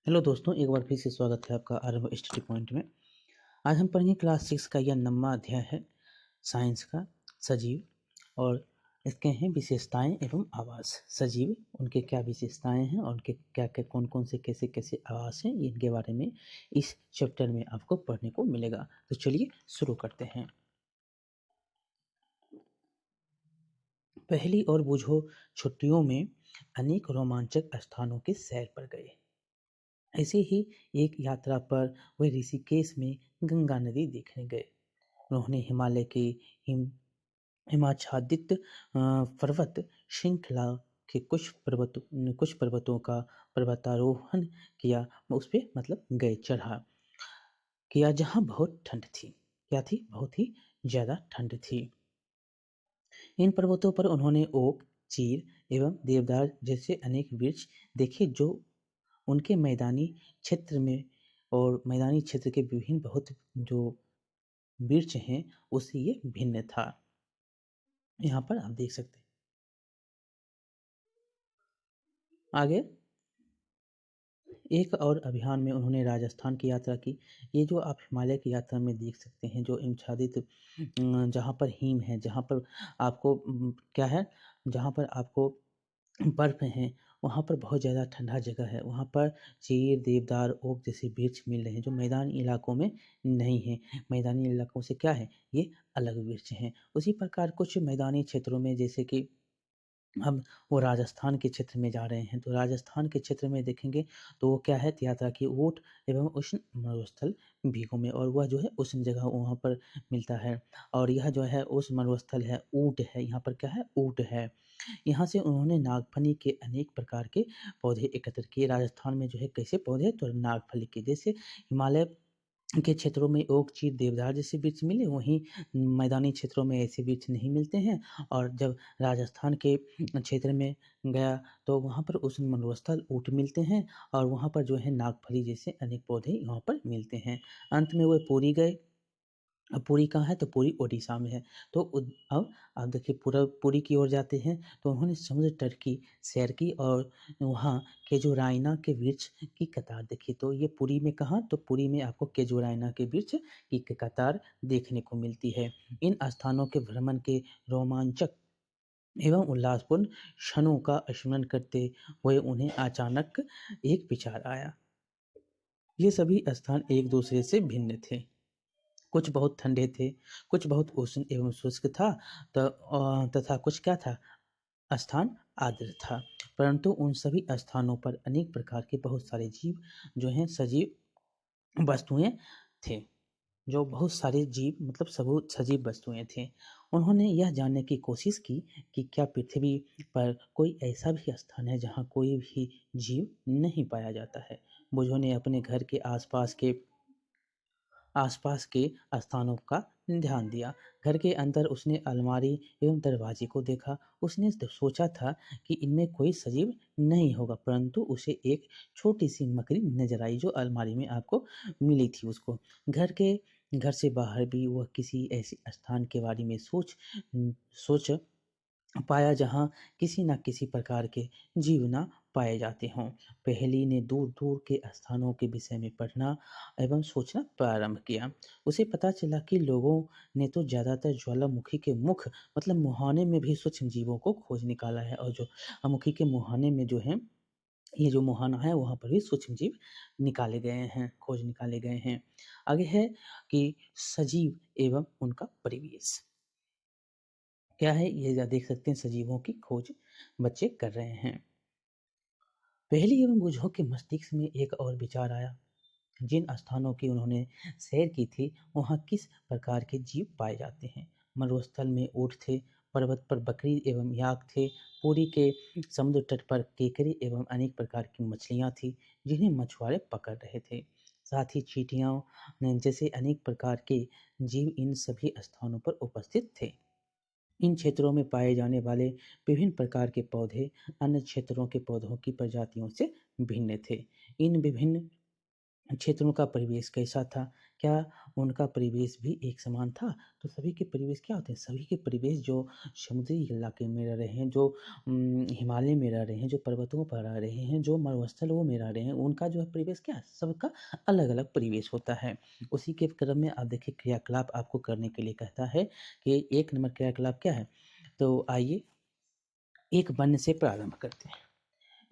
Hello दोस्तों, एक बार फिर से स्वागत है आपका आरंभ स्टडी पॉइंट में। आज हम पढ़ेंगे क्लास 6 का यह 9वां अध्याय है साइंस का, सजीव। और इसके हैं विशेषताएं एवं आवास। सजीव, उनके क्या विशेषताएं हैं और उनके क्या क्या कौन कौन से कैसे कैसे आवास हैं, इनके बारे में इस चैप्टर में आपको पढ़ने को मिलेगा। तो चलिए शुरू करते हैं। पहली और बूझो छुट्टियों में अनेक रोमांचक स्थानों की सैर पर गए। ऐसे ही एक यात्रा पर वे ऋषिकेश में गंगा नदी देखने गए। उन्होंने हिमालय के हिम हिमाच्छादित पर्वत श्रृंखला के कुछ पर्वतों का पर्वतारोहण किया। उस पे मतलब गए, चढ़ा किया, जहाँ बहुत ठंड थी। क्या थी? बहुत ही ज्यादा ठंड थी। इन पर्वतों पर उन्होंने ओक, चीर एवं देवदार जैसे अनेक वृक्ष देखे, जो उनके मैदानी क्षेत्र में और मैदानी क्षेत्र के विभिन्न बहुत जो वृक्ष हैं उससे ये भिन्न था। यहाँ पर आप देख सकते हैं। आगे एक और अभियान में उन्होंने राजस्थान की यात्रा की। ये जो आप हिमालय की यात्रा में देख सकते हैं, जो आच्छादित जहाँ पर हिम है, जहाँ पर आपको क्या है, जहाँ पर आपको बर्फ है, वहाँ पर बहुत ज़्यादा ठंडा जगह है। वहाँ पर चीर, देवदार, ओक जैसे वृक्ष मिल रहे हैं, जो मैदानी इलाकों में नहीं है। मैदानी इलाकों से क्या है, ये अलग वृक्ष हैं। उसी प्रकार कुछ मैदानी क्षेत्रों में, जैसे कि अब वो राजस्थान के क्षेत्र में जा रहे हैं, तो राजस्थान के क्षेत्र में देखेंगे तो वो क्या है, यात्रा की ऊँट एवं उष्ण मरुस्थल भीगों में, और वह जो है उष्ण जगह वहाँ पर मिलता है। और यह जो है उष्ण मरुस्थल है, ऊँट है, यहाँ पर क्या है, ऊँट है। यहाँ से उन्होंने नागफनी के अनेक प्रकार के पौधे एकत्र किए। राजस्थान में जो है कैसे पौधे, तो नागफली के, जैसे हिमालय के क्षेत्रों में ओक, चीड़, देवदार जैसे वृक्ष मिले, वहीं मैदानी क्षेत्रों में ऐसे वृक्ष नहीं मिलते हैं। और जब राजस्थान के क्षेत्र में गया तो वहाँ पर उष्ण मरुस्थल ऊँट मिलते हैं, और वहाँ पर जो है नागफली जैसे अनेक पौधे यहाँ पर मिलते हैं। अंत में वे पुरी गए। अब पुरी कहाँ है, तो पुरी ओडिशा में है। तो अब आप देखिए, पूरा पुरी की ओर जाते हैं तो उन्होंने समुद्र तट की सैर की, और वहाँ केजुराइना के वृक्ष की कतार देखी। तो ये पुरी में कहाँ, तो पुरी में आपको केजुराइना के वृक्ष की कतार देखने को मिलती है। इन स्थानों के भ्रमण के रोमांचक एवं उल्लासपूर्ण क्षणों का स्मरण करते हुए उन्हें अचानक एक विचार आया। ये सभी स्थान एक दूसरे से भिन्न थे। कुछ बहुत ठंडे थे, कुछ बहुत उष्ण एवं शुष्क था, तथा कुछ क्या था, स्थान आर्द्र था। परंतु उन सभी स्थानों पर अनेक प्रकार के बहुत सारे जीव जो हैं, सजीव वस्तुएं थे। जो बहुत सारे जीव मतलब सब सजीव वस्तुएं थे। उन्होंने यह जानने की कोशिश की कि क्या पृथ्वी पर कोई ऐसा भी स्थान है जहाँ कोई भी जीव नहीं पाया जाता है। बुझो ने अपने घर के आसपास के स्थानों का ध्यान दिया। घर के अंदर उसने अलमारी एवं दरवाजे को देखा। उसने सोचा था कि इनमें कोई सजीव नहीं होगा, परंतु उसे एक छोटी सी मकड़ी नजर आई, जो अलमारी में आपको मिली थी उसको। घर से बाहर भी वह किसी ऐसे स्थान के बारे में सोच पाया जहाँ किसी न किसी प्रकार के जीव न पाए जाते हों। पहेली ने दूर दूर के स्थानों के विषय में पढ़ना एवं सोचना प्रारंभ किया। उसे पता चला कि लोगों ने तो ज़्यादातर ज्वालामुखी के मुख मतलब मुहाने में भी सूक्ष्म जीवों को खोज निकाला है, और जो मुखी के मुहाने में जो है, ये जो मुहाना है, वहाँ पर भी सूक्ष्म जीव निकाले गए हैं, खोज निकाले गए हैं। आगे है कि सजीव एवं उनका परिवेश क्या है, ये देख सकते हैं, सजीवों की खोज बच्चे कर रहे हैं। पहली एवं बूझो के मस्तिष्क में एक और विचार आया। जिन स्थानों की उन्होंने सैर की थी, वहाँ किस प्रकार के जीव पाए जाते हैं। मरुस्थल में ऊँट थे, पर्वत पर बकरी एवं याक थे, पुरी के समुद्र तट पर केकड़े एवं अनेक प्रकार की मछलियाँ थी, जिन्हें मछुआरे पकड़ रहे थे। साथ ही चींटियाँ जैसे अनेक प्रकार के जीव इन सभी स्थानों पर उपस्थित थे। इन क्षेत्रों में पाए जाने वाले विभिन्न प्रकार के पौधे अन्य क्षेत्रों के पौधों की प्रजातियों से भिन्न थे। इन विभिन्न क्षेत्रों का परिवेश कैसा था? क्या उनका परिवेश भी एक समान था? तो सभी के परिवेश क्या होते हैं? सभी के परिवेश जो समुद्री इलाके में रह रहे हैं, जो हिमालय में रह रहे हैं, जो पर्वतों पर रह रहे हैं, जो मरुस्थलों में रह रहे हैं, उनका जो है परिवेश क्या है? सबका अलग-अलग परिवेश होता है। उसी के क्रम में आप देखिए क्रियाकलाप आपको करने के लिए कहता है कि 1 नंबर क्रियाकलाप क्या है? तो आइए एक वन्य से प्रारंभ करते हैं।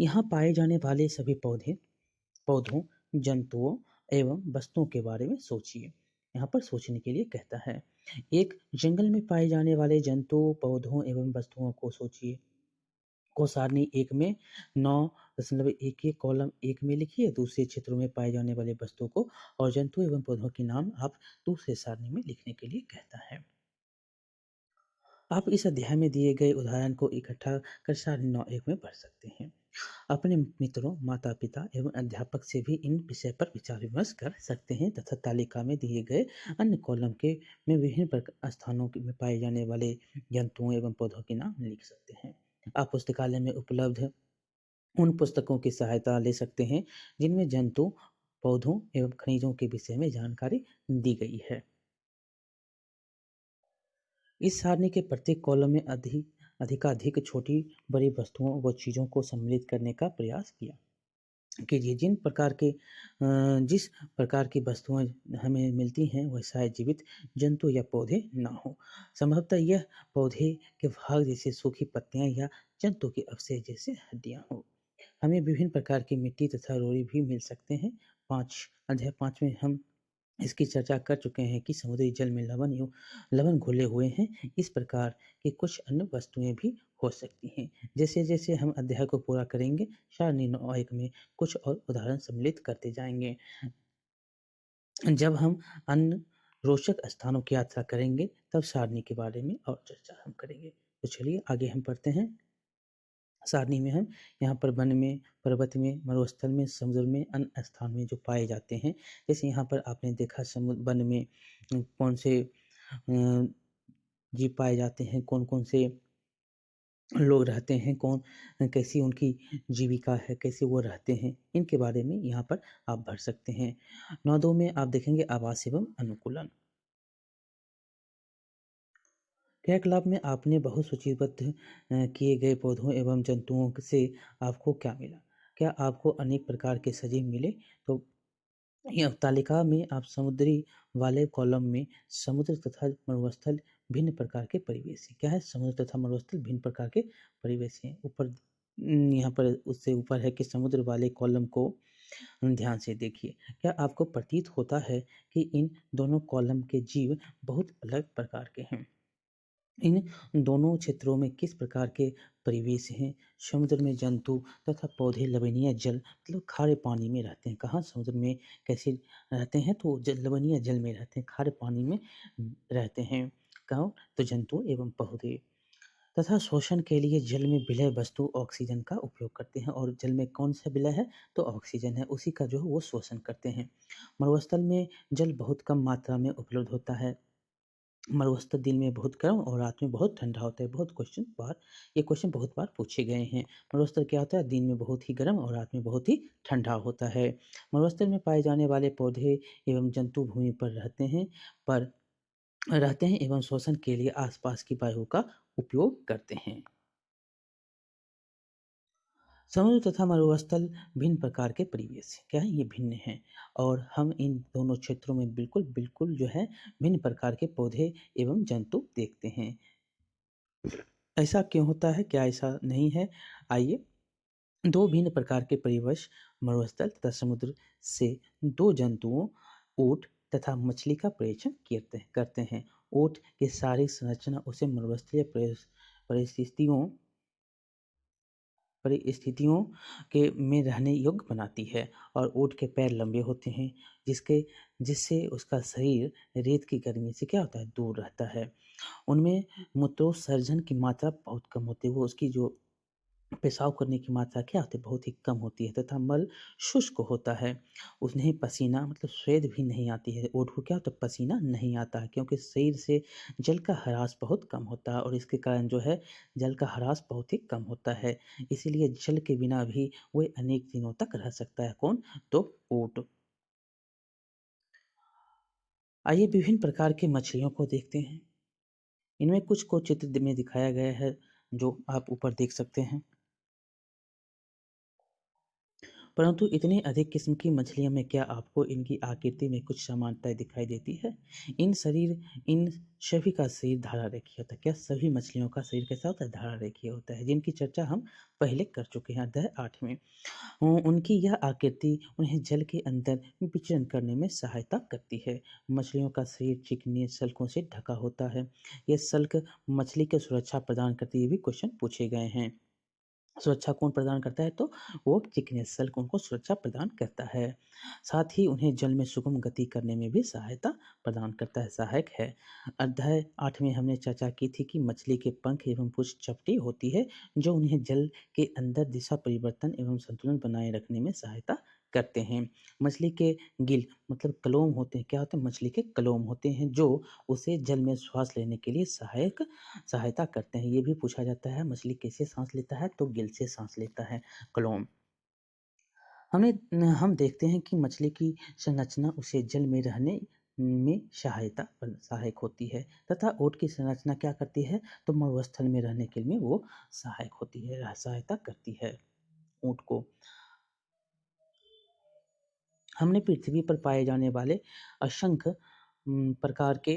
यहाँ पाए जाने वाले सभी पौधों, जंतुओं एवं वस्तुओं के बारे में सोचिए। यहाँ पर सोचने के लिए कहता है। एक जंगल में पाए जाने वाले जंतुओं, पौधों एवं वस्तुओं को सोचिए। को सारणी 1 में 9.11 कॉलम 1 में लिखिए। दूसरे क्षेत्रों में पाए जाने वाले वस्तुओं को और जंतु एवं पौधों के नाम आप दूसरे सारणी में लिखने के लिए कहता है। आप इस अध्याय में दिए गए उदाहरण को इकट्ठा कर सारणी 9.1 में पढ़ सकते हैं। अपने मित्रों, माता-पिता एवं अध्यापक से भी इन विषय पर विचार-विमर्श कर सकते हैं तथा तालिका में दिए गए अन्य कॉलम के में विभिन्न स्थानों में पाए जाने वाले जंतुओं एवं पौधों के नाम लिख सकते हैं। आप पुस्तकालय में उपलब्ध उन पुस्तकों की सहायता ले सकते हैं जिनमें जंतु, पौधों एवं खनिजों के विषय में जानकारी दी गई है। इस सारणी के प्रत्येक कॉलम में अधिकाधिक छोटी-बड़ी वस्तुओं व चीज़ों को सम्मिलित करने का प्रयास किया कीजिए। जिस प्रकार की वस्तुएँ हमें मिलती हैं, वह शायद जीवित जंतु या पौधे ना हों। संभवतः यह पौधे के भाग जैसे सूखी पत्तियाँ या जंतु के अवशेष जैसे हड्डियाँ हों। हमें विभिन्न प्रकार की मिट्टी तथा रोड़ी भी मिल सकते हैं। 5 में हम इसकी चर्चा कर चुके हैं कि समुद्री जल में लवण घुले हुए हैं। इस प्रकार की कुछ अन्य वस्तुएँ भी हो सकती हैं। जैसे-जैसे हम अध्याय को पूरा करेंगे, सारणी 9.1 में कुछ और उदाहरण सम्मिलित करते जाएँगे। जब हम अन्य रोचक स्थानों की यात्रा करेंगे, तब सारणी के बारे में और चर्चा हम करेंगे। तो चलिए आगे हम पढ़ते हैं। सारणी में हम यहाँ पर वन में, पर्वत में, मरुस्थल में, समुद्र में, अन्य स्थान में जो पाए जाते हैं। जैसे यहाँ पर आपने देखा वन में कौन से जीव पाए जाते हैं, कौन-कौन से लोग रहते हैं, कैसी उनकी जीविका है, कैसे वो रहते हैं, इनके बारे में यहाँ पर आप पढ़ सकते हैं। 9.2 में आप देखेंगे आवास एवं अनुकूलन। क्रियाकलाप में आपने बहुत सूचीबद्ध किए गए पौधों एवं जंतुओं से आपको क्या मिला? क्या आपको अनेक प्रकार के सजीव मिले? तो यह तालिका में आप समुद्री वाले कॉलम में समुद्र तथा मरुस्थल भिन्न प्रकार के परिवेश हैं। क्या है? समुद्र तथा मरुस्थल भिन्न प्रकार के परिवेश हैं। यहाँ पर उससे ऊपर है कि समुद्र वाले कॉलम को ध्यान से देखिए। क्या आपको प्रतीत होता है कि इन दोनों कॉलम के जीव बहुत अलग प्रकार के हैं? इन दोनों क्षेत्रों में किस प्रकार के परिवेश हैं? समुद्र में जंतु तथा पौधे लवणीय जल मतलब खारे पानी में रहते हैं। कहाँ? समुद्र में कैसे रहते हैं? तो लवणीय जल में रहते हैं, खारे पानी में रहते हैं। कौन? तो जंतु एवं पौधे तथा शोषण के लिए जल में विलय वस्तु ऑक्सीजन का उपयोग करते हैं और जल में कौन सा विलय है? तो ऑक्सीजन है, उसी का जो है वो शोषण करते हैं। मरुस्थल में जल बहुत कम मात्रा में उपलब्ध होता है। मरुस्थल दिन में बहुत गर्म और रात में बहुत ठंडा होता है। ये क्वेश्चन बहुत बार पूछे गए हैं। मरुस्थल क्या होता है? दिन में बहुत ही गर्म और रात में बहुत ही ठंडा होता है। मरुस्थल में पाए जाने वाले पौधे एवं जंतु भूमि पर रहते हैं एवं श्वसन के लिए आसपास की वायु का उपयोग करते हैं। समुद्र तथा मरुस्थल भिन्न प्रकार के परिवेश हैं। क्या है? ये भिन्न हैं और हम इन दोनों क्षेत्रों में बिल्कुल जो है भिन्न प्रकार के पौधे एवं जंतु देखते हैं। ऐसा क्यों होता है? क्या ऐसा नहीं है? आइए, 2 भिन्न प्रकार के परिवेश मरुस्थल तथा समुद्र से 2 जंतुओं ऊँट तथा मछली का परीक्षण करते हैं। ऊँट की शारीरिक संरचना उसे मरुस्थलीय परिस्थितियों परिस्थितियों के में रहने योग्य बनाती है और ऊँट के पैर लंबे होते हैं जिससे उसका शरीर रेत की गर्मी से क्या होता है? दूर रहता है। उनमें मूत्रोत्सर्जन की मात्रा बहुत कम होती है। वो उसकी जो पेशाब करने की मात्रा क्या होती है? बहुत ही कम होती है तथा मल शुष्क होता है। उन्हें पसीना मतलब स्वेद भी नहीं आती है। ऊँट को क्या होता है? पसीना नहीं आता है क्योंकि शरीर से जल का ह्रास बहुत कम होता है और इसके कारण जो है जल का ह्रास बहुत ही कम होता है। इसीलिए जल के बिना भी वह अनेक दिनों तक रह सकता है। कौन? तो ऊँट। आइए विभिन्न प्रकार की मछलियों को देखते हैं। इनमें कुछ को चित्र में दिखाया गया है, जो आप ऊपर देख सकते हैं। परंतु इतनी अधिक किस्म की मछलियों में क्या आपको इनकी आकृति में कुछ समानताएं दिखाई देती है? इन सभी का शरीर धारा रेखीय होता है। क्या सभी मछलियों का शरीर कैसा होता है? धारा रेखीय होता है, जिनकी चर्चा हम पहले कर चुके हैं अध्याय 8 में। उनकी यह आकृति उन्हें जल के अंदर विचरण करने में सहायता करती है। मछलियों का शरीर चिकने सल्कों से ढका होता है। ये सल्क मछली को सुरक्षा प्रदान करते हुए भी क्वेश्चन पूछे गए हैं। सुरक्षा कौन प्रदान करता है? तो वो चिकने सल्क उनको सुरक्षा प्रदान करता है। साथ ही उन्हें जल में सुगम गति करने में भी सहायता प्रदान करता है, सहायक है। अध्याय 8 में हमने चर्चा की थी कि मछली के पंख एवं पूंछ चपटी होती है, जो उन्हें जल के अंदर दिशा परिवर्तन एवं संतुलन बनाए रखने में सहायता करते हैं। मछली के गिल मतलब कलोम होते हैं। क्या होते हैं? मछली के कलोम होते हैं, जो उसे जल में श्वास लेने के लिए सहायता करते हैं। ये भी पूछा जाता है मछली कैसे सांस लेता है? तो गिल से सांस लेता है, क्लोम। हम देखते हैं कि मछली की संरचना उसे जल में रहने में सहायक होती है, तथा ओठ की संरचना क्या करती है? तो मरुस्थल में रहने के लिए वो सहायक होती है, सहायता करती है ऊँट को। हमने पृथ्वी पर पाए जाने वाले असंख्य प्रकार के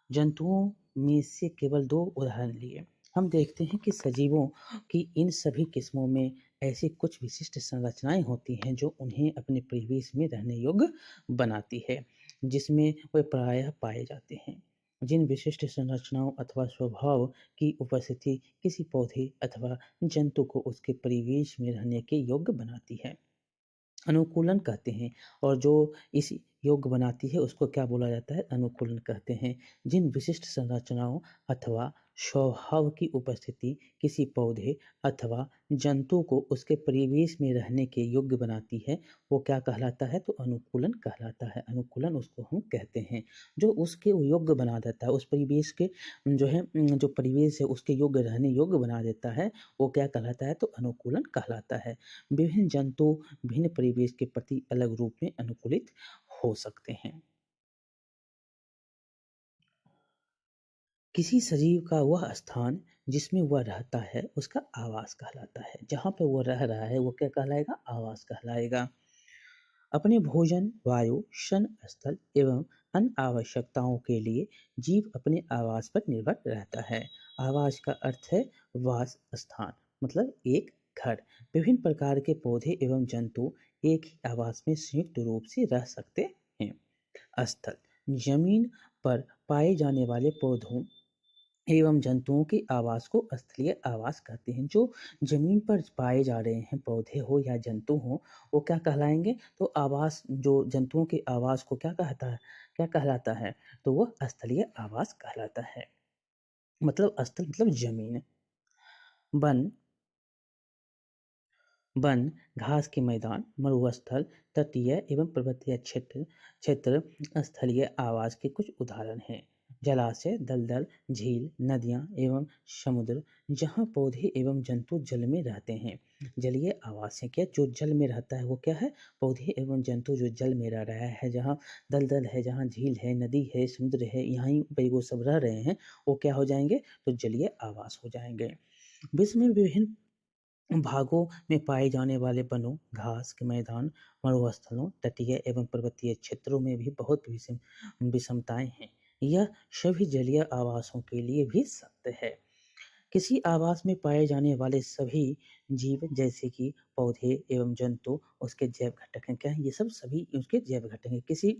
जंतुओं में से केवल 2 उदाहरण लिए। हम देखते हैं कि सजीवों की इन सभी किस्मों में ऐसी कुछ विशिष्ट संरचनाएं होती हैं, जो उन्हें अपने परिवेश में रहने योग्य बनाती है, जिसमें वे प्रायः पाए जाते हैं। जिन विशिष्ट संरचनाओं अथवा स्वभाव की उपस्थिति किसी पौधे अथवा जंतु को उसके परिवेश में रहने के योग्य बनाती है, अनुकूलन कहते हैं। और जो इस योग्य बनाती है उसको क्या बोला जाता है? अनुकूलन कहते हैं। जिन विशिष्ट संरचनाओं अथवा स्वभाव की उपस्थिति किसी पौधे अथवा जंतु को उसके परिवेश में रहने के योग्य बनाती है, वो क्या कहलाता है? तो अनुकूलन कहलाता है। अनुकूलन उसको हम कहते हैं, जो उसके योग्य बना देता है, उस परिवेश के जो है जो परिवेश है उसके योग्य रहने योग्य बना देता है, वो क्या कहलाता है? तो अनुकूलन कहलाता है। विभिन्न जंतु भिन्न परिवेश के प्रति अलग रूप में अनुकूलित हो सकते हैं। किसी सजीव का वह स्थान जिसमें वह रहता है उसका आवास कहलाता है। जहाँ पर वह रह रहा है वो क्या कहलाएगा? आवास कहलाएगा। अपने भोजन, वायु, शन स्थल एवं अन्य आवश्यकताओं के लिए जीव अपने आवास पर निर्भर रहता है। आवास का अर्थ है वास स्थान, मतलब एक घर। विभिन्न प्रकार के पौधे एवं जंतु एक ही आवास में संयुक्त रूप से रह सकते हैं। स्थल जमीन पर पाए जाने वाले पौधों एवं जंतुओं के आवास को स्थलीय आवास कहते हैं। जो जमीन पर पाए जा रहे हैं, पौधे हो या जंतु हो, वो क्या कहलाएंगे? तो आवास, जो जंतुओं के आवास को क्या कहलाता है? तो वो स्थलीय आवास कहलाता है। मतलब स्थल मतलब जमीन। वन वन, घास के मैदान, मरुस्थल, तटीय एवं पर्वतीय क्षेत्र स्थलीय आवास के कुछ उदाहरण हैं। जलाशय, दलदल, झील, नदियाँ एवं समुद्र, जहाँ पौधे एवं जंतु जल में रहते हैं। जलीय आवास है क्या? जो जल में रहता है वो क्या है? पौधे एवं जंतु जो जल में रह रहा है, जहाँ दलदल है, जहाँ झील है, नदी है, समुद्र है, यहीं पे वो सब रह रहे हैं, वो क्या हो जाएंगे? तो जलीय आवास हो जाएंगे। विश्व में विभिन्न भागों में पाए जाने वाले वनों, घास के मैदान, मरुस्थलों, तटीय एवं पर्वतीय क्षेत्रों में भी बहुत विषमताएं हैं। यह सभी जलीय आवासों के लिए भी सत्य है। किसी आवास में पाए जाने वाले सभी जीव, जैसे कि पौधे एवं जंतु, उसके जैव घटक हैं। क्या है? ये सब सभी उसके जैव घटक हैं। किसी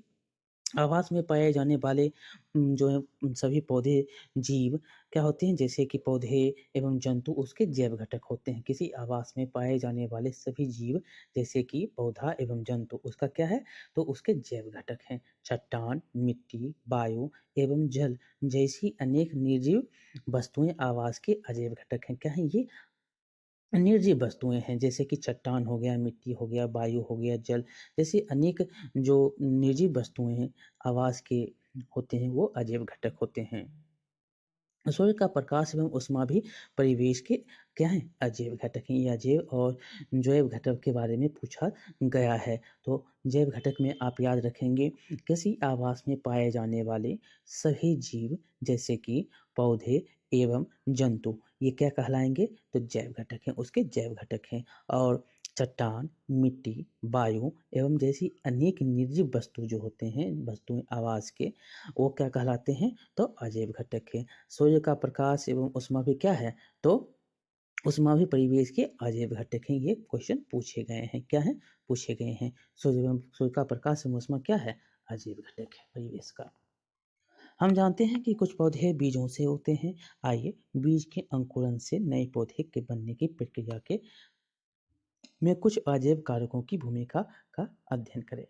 आवास में पाए जाने वाले जो है सभी पौधे, जीव क्या होते हैं? जैसे कि पौधे एवं जंतु उसके जैव घटक होते हैं। किसी आवास में पाए जाने वाले सभी जीव, जैसे कि पौधा एवं जंतु, उसका क्या है? तो उसके जैव घटक हैं। चट्टान, मिट्टी, वायु एवं जल जैसी अनेक निर्जीव वस्तुएं आवास के अजैव घटक हैं। क्या है ये? निर्जीव वस्तुएं हैं, जैसे कि चट्टान हो गया, मिट्टी हो गया, वायु हो गया, जल जैसे अनेक जो निर्जीव वस्तुएं हैं आवास के होते हैं, वो अजैव घटक होते हैं। सूर्य का प्रकाश एवं ऊष्मा भी परिवेश के क्या हैं? अजैव घटक हैं। ये अजैव और जैव घटक के बारे में पूछा गया है। तो जैव घटक में आप याद रखेंगे किसी आवास में पाए जाने वाले सभी जीव जैसे कि पौधे एवं जंतु ये क्या कहलाएंगे? तो जैव घटक हैं, उसके जैव घटक हैं। और चट्टान, मिट्टी, वायु एवं जैसी अनेक निर्जीव वस्तु जो होते हैं, वस्तुएं आवास के, वो क्या कहलाते हैं? तो अजैव घटक है। सूर्य का प्रकाश एवं ऊष्मा भी क्या है? तो ऊष्मा भी परिवेश के अजैव घटक हैं। ये क्वेश्चन पूछे गए हैं। क्या है? पूछे गए हैं। सूर्य का प्रकाश एवं ऊष्मा क्या है? अजैव घटक है परिवेश का। हम जानते हैं कि कुछ पौधे बीजों से होते हैं। आइए बीज के अंकुरण से नए पौधे के बनने की प्रक्रिया के में कुछ अजैव कारकों की भूमिका का अध्ययन करें।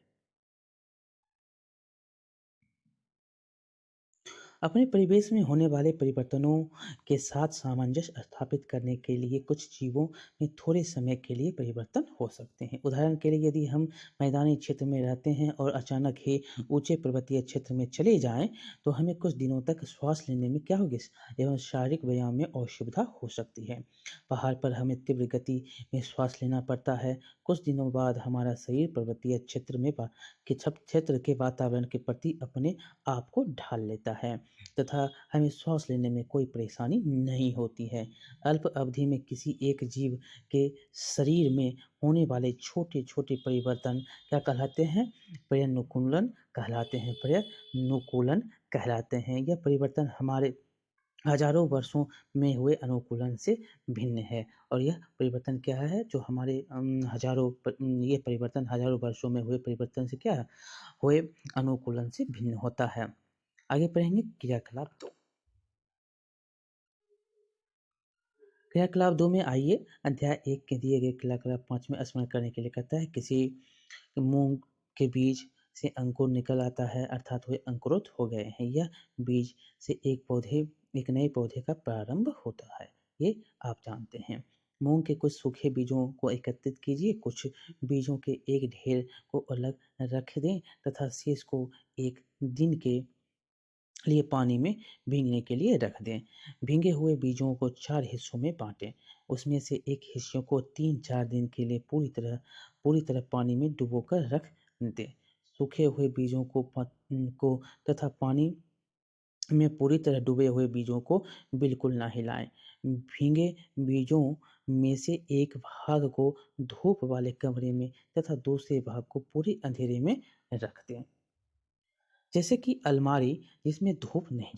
अपने परिवेश में होने वाले परिवर्तनों के साथ सामंजस्य स्थापित करने के लिए कुछ जीवों में थोड़े समय के लिए परिवर्तन हो सकते हैं। उदाहरण के लिए यदि हम मैदानी क्षेत्र में रहते हैं और अचानक ही ऊंचे पर्वतीय क्षेत्र में चले जाएं, तो हमें कुछ दिनों तक श्वास लेने में क्या होगी एवं शारीरिक व्यायाम में असुविधा हो सकती है। पहाड़ पर हमें तीव्र गति में श्वास लेना पड़ता है। कुछ दिनों बाद हमारा शरीर पर्वतीय क्षेत्र के वातावरण के प्रति अपने आप को ढाल लेता है तथा हमें श्वास लेने में कोई परेशानी नहीं होती है। अल्प अवधि में किसी एक जीव के शरीर में होने वाले छोटे-छोटे परिवर्तन क्या कहलाते हैं? पर्यानुकूलन कहलाते हैं। पर्यानुकूलन कहलाते हैं। यह परिवर्तन हमारे हजारों वर्षों में हुए अनुकूलन से भिन्न है। और यह परिवर्तन क्या है? जो हमारे ये परिवर्तन हजारों वर्षों में हुए परिवर्तन से क्या है? हुए अनुकूलन से भिन्न होता है। आगे पढ़ेंगे क्रियाकलाप 2। क्रियाकलाप 2 में आइए अध्याय 1 के दिए गए क्रियाकलाप 5 में स्मरण करने के लिए कहता है किसी मूंग के बीज से अंकुर निकल आता है अर्थात वे अंकुरित हो गए हैं। यह बीज से एक नए पौधे का प्रारंभ होता है। ये आप जानते हैं। मूंग के कुछ सूखे बीजों को एकत्रित कीजिए, कुछ बीजों के एक ढेर को अलग रख दें तथा शेष को एक दिन के लिए पानी में भीगने के लिए रख दें। भीगे हुए बीजों को 4 हिस्सों में बांटें। उसमें से एक हिस्से को 3-4 दिन के लिए पूरी तरह पानी में डुबोकर रख दें। सूखे हुए बीजों को तथा पानी में पूरी तरह डूबे हुए बीजों को बिल्कुल ना हिलाएं। भीगे बीजों में से एक भाग को धूप वाले कमरे में तथा दूसरे भाग को पूरे अंधेरे में रख दें। जैसे कि अलमारी जिसमें धूप नहीं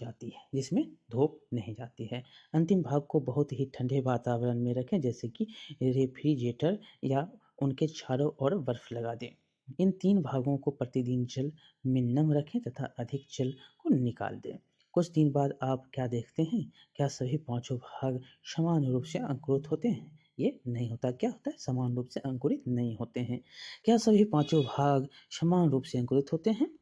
जाती है। अंतिम भाग को बहुत ही ठंडे वातावरण में रखें जैसे कि रेफ्रिजरेटर या उनके चारों ओर बर्फ लगा दें। इन 3 भागों को प्रतिदिन जल में नम रखें तथा अधिक जल को निकाल दें। कुछ दिन बाद आप क्या देखते हैं? क्या सभी पांचों भाग समान रूप से अंकुरित होते हैं? ये नहीं होता। क्या होता है? समान रूप से अंकुरित नहीं होते हैं। क्या सभी पांचों भाग समान रूप से अंकुरित होते हैं?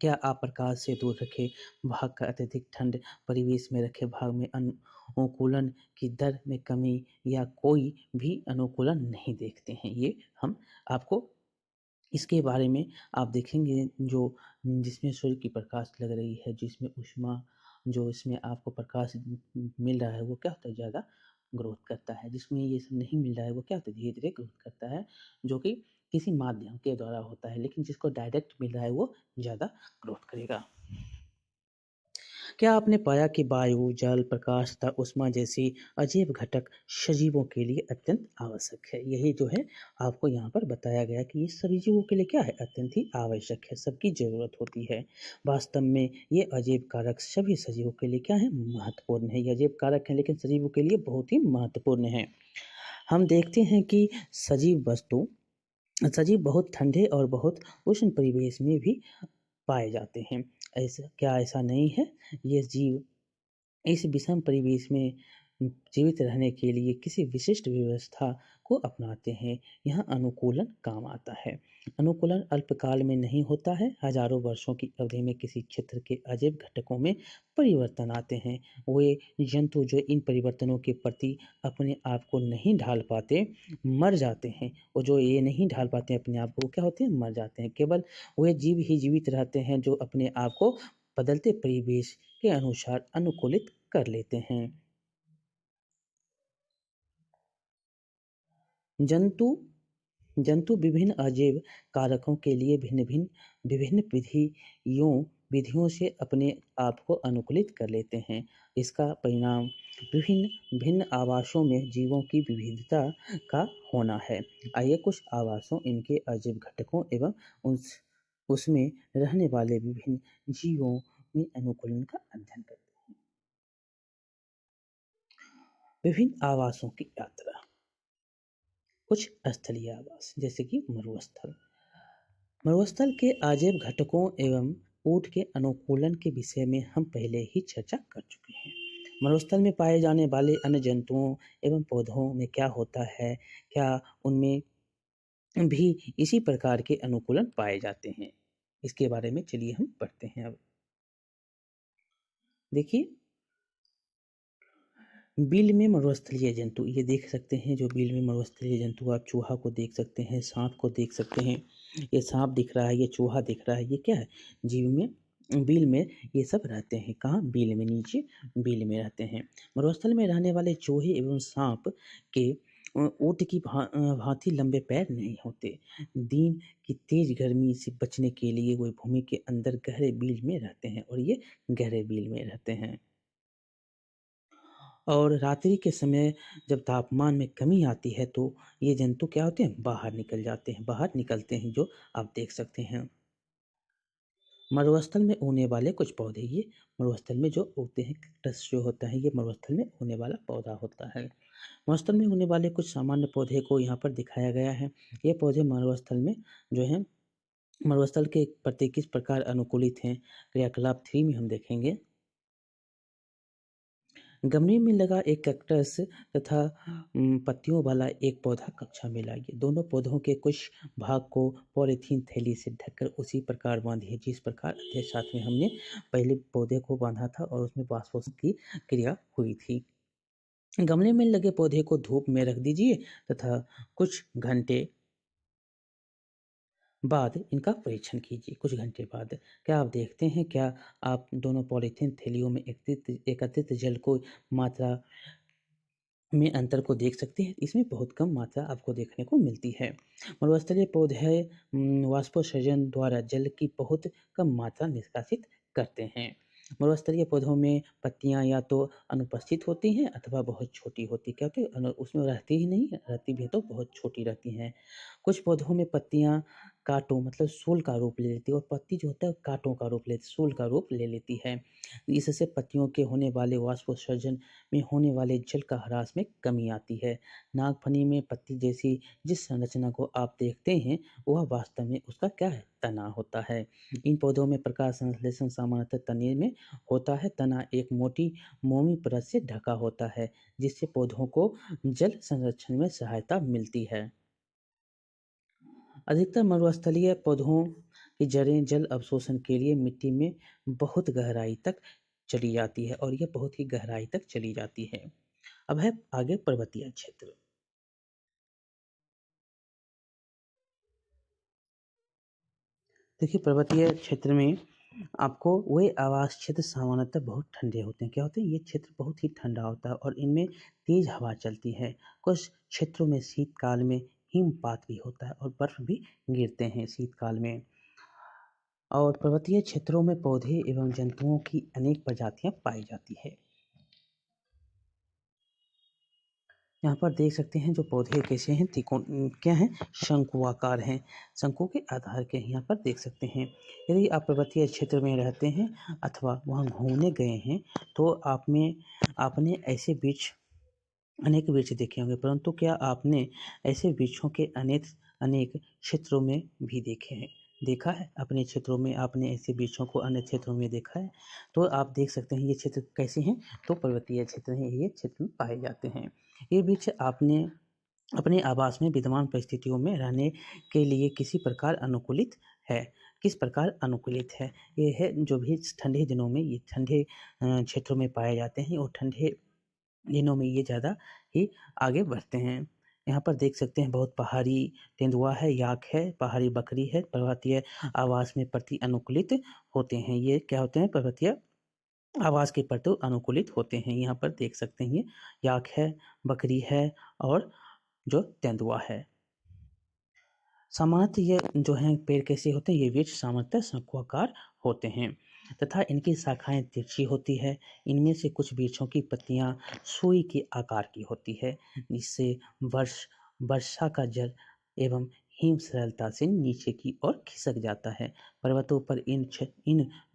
क्या आप प्रकाश से दूर रखे भाग का अत्यधिक ठंड परिवेश में रखे भाग में अनुकूलन की दर में कमी या कोई भी अनुकूलन नहीं देखते हैं? ये हम आपको इसके बारे में आप देखेंगे जो जिसमें सूर्य की प्रकाश लग रही है, जिसमें ऊष्मा जो इसमें आपको प्रकाश मिल रहा है वो क्या होता है? ज़्यादा ग्रोथ करता है। जिसमें ये सब नहीं मिल रहा है वो क्या होता है? धीरे-धीरे ग्रोथ करता है, जो कि किसी माध्यम के द्वारा होता है। लेकिन जिसको डायरेक्ट मिल रहा है वो ज़्यादा ग्रोथ करेगा। क्या आपने पाया कि वायु, जल, प्रकाश तथा ऊष्मा जैसी अजैव घटक सजीवों के लिए अत्यंत आवश्यक है? यही जो है आपको यहाँ पर बताया गया कि ये सभी जीवों के लिए क्या है? अत्यंत ही आवश्यक है, सबकी ज़रूरत होती है। वास्तव में ये अजैव कारक सभी सजीवों के लिए क्या है? महत्वपूर्ण है। ये अजैव कारक हैं लेकिन सजीवों के लिए बहुत ही महत्वपूर्ण है। हम देखते हैं कि सजीव बहुत ठंडे और बहुत उष्ण परिवेश में भी पाए जाते हैं। ऐसा नहीं है? ये जीव इस विषम परिवेश में जीवित रहने के लिए किसी विशिष्ट व्यवस्था को अपनाते हैं। यहाँ अनुकूलन काम आता है। अनुकूलन अल्पकाल में नहीं होता है। हजारों वर्षों की अवधि में किसी क्षेत्र के अजैव घटकों में परिवर्तन आते हैं। वे जंतु जो इन परिवर्तनों के प्रति अपने आप को नहीं ढाल पाते मर जाते हैं। और जो ये नहीं ढाल पाते अपने आप को क्या होते हैं? मर जाते हैं। केवल वे जीव ही जीवित रहते हैं जो अपने आप को बदलते परिवेश के अनुसार अनुकूलित कर लेते हैं। जंतु जंतु विभिन्न अजैव कारकों के लिए विभिन्न विधियों से अपने आप को अनुकूलित कर लेते हैं। इसका परिणाम विभिन्न भिन्न आवासों में जीवों की विविधता का होना है। आइए कुछ आवासों, इनके अजैव घटकों एवं उसमें रहने वाले विभिन्न जीवों में अनुकूलन का अध्ययन करते हैं। विभिन्न आवासों की यात्रा। कुछ स्थलीय आवास जैसे कि मरुस्थल। मरुस्थल के अजैव घटकों एवं ऊंट के अनुकूलन के विषय में हम पहले ही चर्चा कर चुके हैं। मरुस्थल में पाए जाने वाले अन्य जंतुओं एवं पौधों में क्या होता है, क्या उनमें भी इसी प्रकार के अनुकूलन पाए जाते हैं, इसके बारे में चलिए हम पढ़ते हैं। अब देखिए, बिल में मरुस्थलीय जंतु, ये देख सकते हैं जो बिल में मरुस्थलीय जंतु, आप चूहा को देख सकते हैं, सांप को देख सकते हैं। ये सांप दिख रहा है, ये चूहा दिख रहा है, ये क्या है, जीव में बिल में ये सब रहते हैं। कहाँ, बिल में, नीचे बिल में रहते हैं। मरुस्थल में रहने वाले चूहे एवं सांप के ऊँट की भांति लंबे पैर नहीं होते। दिन की तेज गर्मी से बचने के लिए वे भूमि के अंदर गहरे बिल में रहते हैं, और ये गहरे बिल में रहते हैं। और रात्रि के समय जब तापमान में कमी आती है तो ये जंतु क्या होते हैं, बाहर निकल जाते हैं, बाहर निकलते हैं, जो आप देख सकते हैं। मरुस्थल में उगने वाले कुछ पौधे, ये मरुस्थल में जो उगते हैं, कैक्टस जो होता है, ये मरुस्थल में उगने वाला पौधा होता है। मरुस्थल में होने वाले कुछ सामान्य पौधे को यहाँ पर दिखाया गया है। ये पौधे मरुस्थल में जो है, मरुस्थल के प्रति किस प्रकार अनुकूलित हैं, क्रियाकलाप 3 में हम देखेंगे। गमले में लगा एक कैक्टस तथा पत्तियों वाला एक पौधा कक्षा में लाइए। दोनों पौधों के कुछ भाग को पॉलीथीन थैली से ढककर उसी प्रकार बांधिए जिस प्रकार अध्याय 7 में हमने पहले पौधे को बांधा था और उसमें वाष्पोषण की क्रिया हुई थी। गमले में लगे पौधे को धूप में रख दीजिए तथा कुछ घंटे बाद इनका परीक्षण कीजिए। कुछ घंटे बाद क्या आप देखते हैं, क्या आप दोनों पॉलीथीन थैलियों में एकत्रित जल को मात्रा में अंतर को देख सकते हैं। इसमें बहुत कम मात्रा आपको देखने को मिलती है। मरुस्थलीय पौधे वाष्पोत्सर्जन द्वारा जल की बहुत कम मात्रा निष्कासित करते हैं। मरुस्थलीय पौधों में पत्तियां या तो अनुपस्थित होती हैं अथवा बहुत छोटी होती, क्या होती है, उसमें रहती ही नहीं, रहती भी तो बहुत छोटी रहती हैं। कुछ पौधों में पत्तियां कांटों मतलब सूल का रूप ले लेती है, और पत्ती जो होता है कांटों का रूप लेती, सूल का रूप ले लेती है। इससे पत्तियों के होने वाले वाष्पोत्सर्जन में होने वाले जल का ह्रास में कमी आती है। नागफनी में पत्ती जैसी जिस संरचना को आप देखते हैं, वह वास्तव में उसका क्या है, तना होता है। इन पौधों में प्रकाश संश्लेषण सामान्यतः तने में होता है। तना एक मोटी मोमी परत से ढका होता है, जिससे पौधों को जल संरक्षण में सहायता मिलती है। अधिकतर मरुस्थलीय पौधों की जड़ें जल अवशोषण के लिए मिट्टी में बहुत गहराई तक चली जाती है, और यह बहुत ही गहराई तक चली जाती है। अब है आगे पर्वतीय क्षेत्र। देखिए, पर्वतीय क्षेत्र में आपको वही आवास क्षेत्र सामान्यतः बहुत ठंडे होते हैं। क्या होते हैं, ये क्षेत्र बहुत ही ठंडा होता है और इनमें तेज हवा चलती है। कुछ क्षेत्रों में शीतकाल में हिमपात भी होता है और बर्फ भी गिरते हैं शीतकाल में। और पर्वतीय क्षेत्रों में पौधे एवं जंतुओं की अनेक प्रजातियां पाई जाती है। यहाँ पर देख सकते हैं जो पौधे कैसे हैं, त्रिकोण क्या हैं, शंकुआकार हैं, शंकु के आधार के यहाँ पर देख सकते हैं। यदि आप पर्वतीय क्षेत्र में रहते हैं अथवा वहाँ घूमने गए हैं तो आपने ऐसे वृक्ष, अनेक वृक्ष देखे होंगे, परंतु क्या आपने ऐसे वृक्षों के अनेक अनेक क्षेत्रों में भी देखा है, अपने क्षेत्रों में आपने ऐसे वृक्षों को अन्य क्षेत्रों में देखा है? तो आप देख सकते हैं ये क्षेत्र कैसे हैं, तो पर्वतीय क्षेत्र हैं, ये क्षेत्र में पाए जाते हैं। ये वृक्ष आपने अपने आवास में विद्यमान परिस्थितियों में रहने के लिए किसी प्रकार अनुकूलित है। किस प्रकार अनुकूलित है, ये है जो भी ठंडे दिनों में ये ठंडे क्षेत्रों में पाए जाते हैं और ठंडे दिनों में ये ज़्यादा ही आगे बढ़ते हैं। यहाँ पर देख सकते हैं बहुत पहाड़ी तेंदुआ है, याक है, पहाड़ी बकरी है, पर्वतीय आवास में प्रति अनुकूलित होते हैं। ये क्या होते हैं, पर्वतीय आवाज़ के प्रति अनुकूलित होते हैं। यहाँ पर देख सकते हैं, याक है, बकरी है और जो तेंदुआ है। सामान्यतः ये जो हैं पेड़ कैसे होते हैं, ये वृक्ष सामान्यतः शंकुआकार होते हैं तथा इनकी शाखाएं तिरछी होती है। इनमें से कुछ वृक्षों की पत्तियां सुई के आकार की होती है, जिससे वर्षा का जल एवं हिम सरलता से नीचे की ओर खिसक जाता है। पर्वतों पर इन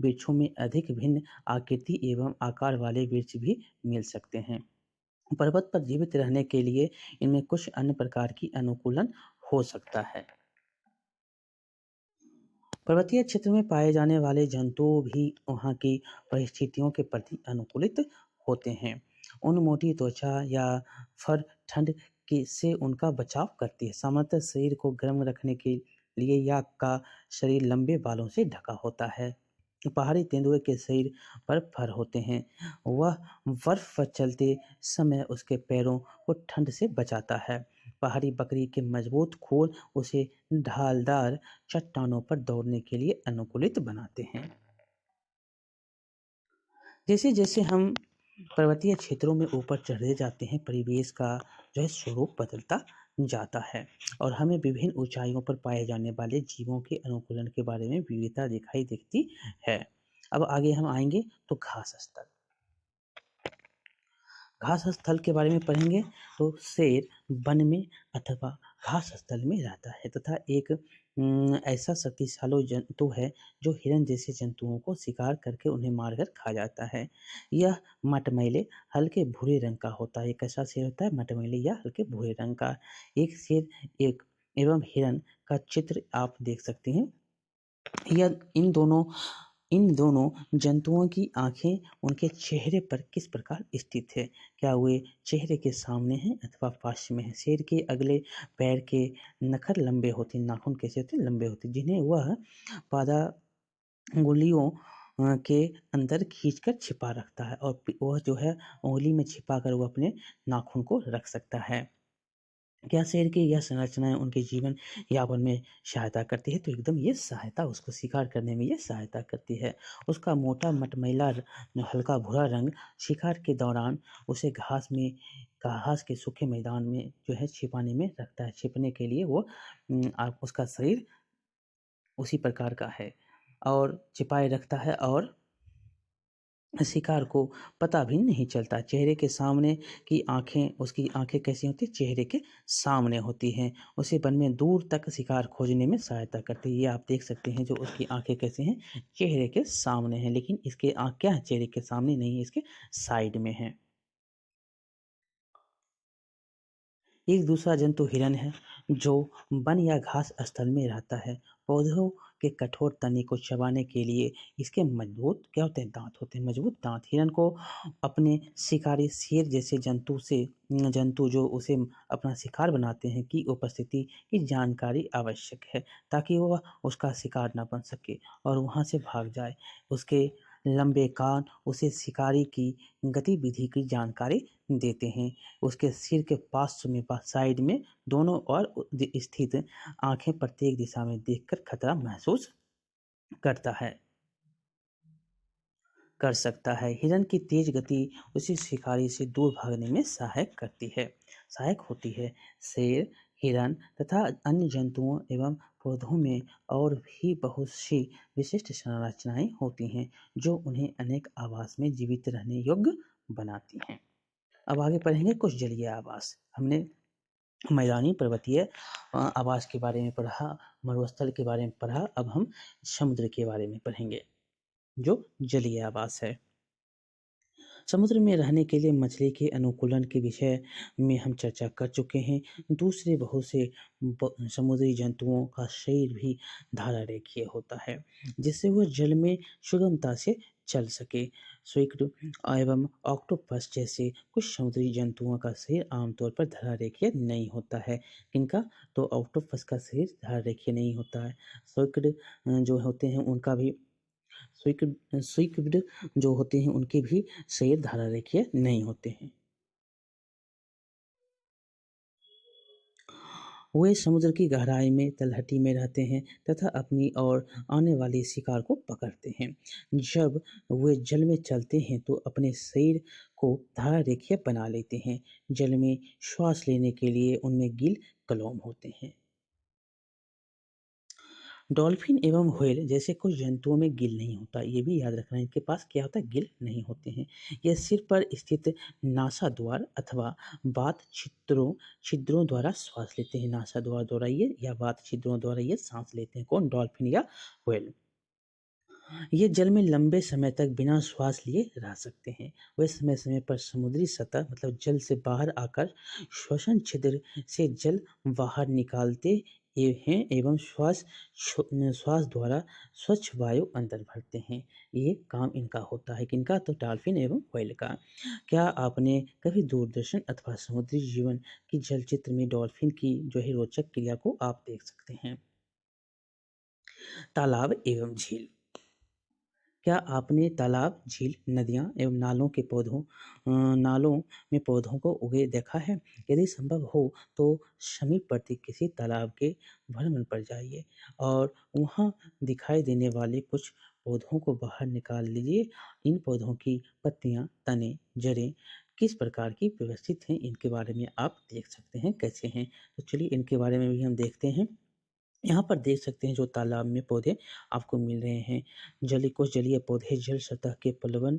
वृक्षों में अधिक भिन्न आकृति एवं आकार वाले वृक्ष भी मिल सकते हैं। पर्वत पर जीवित रहने के लिए इनमें कुछ अन्य प्रकार की अनुकूलन हो सकता है। पर्वतीय क्षेत्र में पाए जाने वाले जंतु भी वहाँ की परिस्थितियों के प्रति अनुकूलित होते हैं। उन मोटी त्वचा या फर ठंड से उनका बचाव करती है। सामान्यतः शरीर को गर्म रखने के लिए याक का शरीर लंबे बालों से ढका होता है। पहाड़ी तेंदुए के शरीर पर फर होते हैं। वह बर्फ पर चलते समय उसके पैरों को ठंड से बचाता है। पहाड़ी बकरी के मजबूत खोल उसे ढालदार चट्टानों पर दौड़ने के लिए अनुकूलित बनाते हैं। जैसे जैसे हम पर्वतीय क्षेत्रों में ऊपर चढ़ते जाते हैं, परिवेश का जो है स्वरूप बदलता जाता है और हमें विभिन्न ऊंचाइयों पर पाए जाने वाले जीवों के अनुकूलन के बारे में विविधता दिखाई देती है। अब आगे हम आएंगे तो घास स्थल। घास स्थल के बारे में पढ़ेंगे तो शेर वन में अथवा घास स्थल में रहता है तथा एक ऐसा शक्तिशाली जंतु है जो हिरण जैसे जंतुओं को शिकार करके उन्हें मारकर खा जाता है। यह मटमैले हल्के भूरे रंग का होता है। एक ऐसा शेर होता है मटमैले या हल्के भूरे रंग का। एक शेर एक एवं हिरण का चित्र आप देख सकते हैं। यह इन दोनों जंतुओं की आंखें उनके चेहरे पर किस प्रकार स्थित है, क्या वे चेहरे के सामने हैं अथवा पास में है। शेर के अगले पैर के नखर लंबे होते हैं, नाखून कैसे होते हैं, लंबे होते हैं, जिन्हें वह पादांगुलियों के अंदर खींचकर छिपा रखता है और वह जो है उंगली में छिपा कर वो अपने नाखून को रख सकता है। क्या शेर की यह संरचनाएं उनके जीवन यापन में सहायता करती है, तो एकदम ये सहायता उसको शिकार करने में ये सहायता करती है। उसका मोटा मटमैला हल्का भूरा रंग शिकार के दौरान उसे घास के सूखे मैदान में जो है छिपाने में रखता है। छिपने के लिए वो उसका शरीर उसी प्रकार का है और छिपाए रखता है और शिकार को पता भी नहीं चलता। चेहरे के सामने की आँखें उसकी आँखें कैसी होती हैं, चेहरे के सामने होती हैं। उसे वन में दूर तक शिकार खोजने में सहायता करती है। ये आप देख सकते हैं जो उसकी आँखें कैसी हैं, चेहरे के सामने हैं, लेकिन इसके आँख क्या है, चेहरे के सामने नहीं है, इसके साइड में है। एक दूसरा जंतु हिरन है जो वन या घास स्थल में रहता है। पौधों के कठोर तने को चबाने के लिए इसके मजबूत क्या होते हैं, दांत होते हैं, मजबूत दांत। हिरन को अपने शिकारी शेर जैसे जंतु जो उसे अपना शिकार बनाते हैं की उपस्थिति की जानकारी आवश्यक है ताकि वह उसका शिकार न बन सके और वहां से भाग जाए। उसके लंबे कान उसे शिकारी की गतिविधि की जानकारी देते हैं। उसके सिर के पास में साइड में दोनों ओर स्थित आंखें प्रत्येक दिशा में देखकर खतरा महसूस करता है कर सकता है। हिरन की तेज गति उसे शिकारी से दूर भागने में सहायक होती है। शेर, हिरन तथा अन्य जंतुओं एवं पौधों में और भी बहुत सी विशिष्ट संरचनाएं होती हैं जो उन्हें अनेक आवास में जीवित रहने योग्य बनाती हैं। अब आगे पढ़ेंगे कुछ जलीय आवास। हमने मैदानी पर्वतीय आवास के बारे में पढ़ा, मरुस्थल के बारे में पढ़ा। अब हम समुद्र के बारे में पढ़ेंगे जो जलीय आवास है। समुद्र में रहने के लिए मछली के अनुकूलन के विषय में हम चर्चा कर चुके हैं। दूसरे बहुत से समुद्री जंतुओं का शरीर भी धारा रेखीय होता है जिससे वह जल में सुगमता से चल सके। स्क्विड एवं ऑक्टोपस जैसे कुछ समुद्री जंतुओं का शरीर आमतौर पर धारा रेखीय नहीं होता है। किनका, तो ऑक्टोपस का शरीर धारा रेखीय नहीं होता है। स्क्विड जो होते हैं उनका भी स्क्विड जो होते हैं उनके भी शरीर धारा रेखीय नहीं होते हैं। वे समुद्र की गहराई में तलहटी में रहते हैं तथा अपनी ओर आने वाले शिकार को पकड़ते हैं। जब वे जल में चलते हैं तो अपने शरीर को धारा रेखीय बना लेते हैं। जल में श्वास लेने के लिए उनमें गिल कलोम होते हैं। डॉल्फिन एवं व्हेल जैसे कुछ जंतुओं में गिल नहीं होता, ये भी याद रखना है, इनके पास क्या होता है, गिल नहीं होते हैं। ये सिर पर स्थित नासाद्वार अथवा बात छिद्रों द्वारा श्वास लेते हैं। नासाद्वार द्वारा ये या बात छिद्रों द्वारा ये सांस लेते हैं। कौन? डॉल्फिन या व्हेल। ये जल में लंबे समय तक बिना श्वास लिए रह सकते हैं। वे समय समय पर समुद्री सतह मतलब जल से बाहर आकर श्वसन छिद्र से जल बाहर निकालते हैं एवं श्वास द्वारा स्वच्छ वायु अंदर भरते हैं। ये काम इनका होता है। किनका? तो डॉल्फिन एवं व्हेल का। क्या आपने कभी दूरदर्शन अथवा समुद्री जीवन की चलचित्र में डॉल्फिन की जो है रोचक क्रिया को आप देख सकते हैं। तालाब एवं झील। क्या आपने तालाब, झील, नदियाँ एवं नालों में पौधों को उगे देखा है? यदि संभव हो तो समीपवर्ती किसी तालाब के भ्रमण पर जाइए और वहाँ दिखाई देने वाले कुछ पौधों को बाहर निकाल लीजिए। इन पौधों की पत्तियाँ, तने, जड़ें किस प्रकार की व्यवस्थित हैं, इनके बारे में आप देख सकते हैं कैसे हैं। तो चलिए इनके बारे में भी हम देखते हैं। यहाँ पर देख सकते हैं जो तालाब में पौधे आपको मिल रहे हैं। कुछ जलीय पौधे जल सतह के प्लवन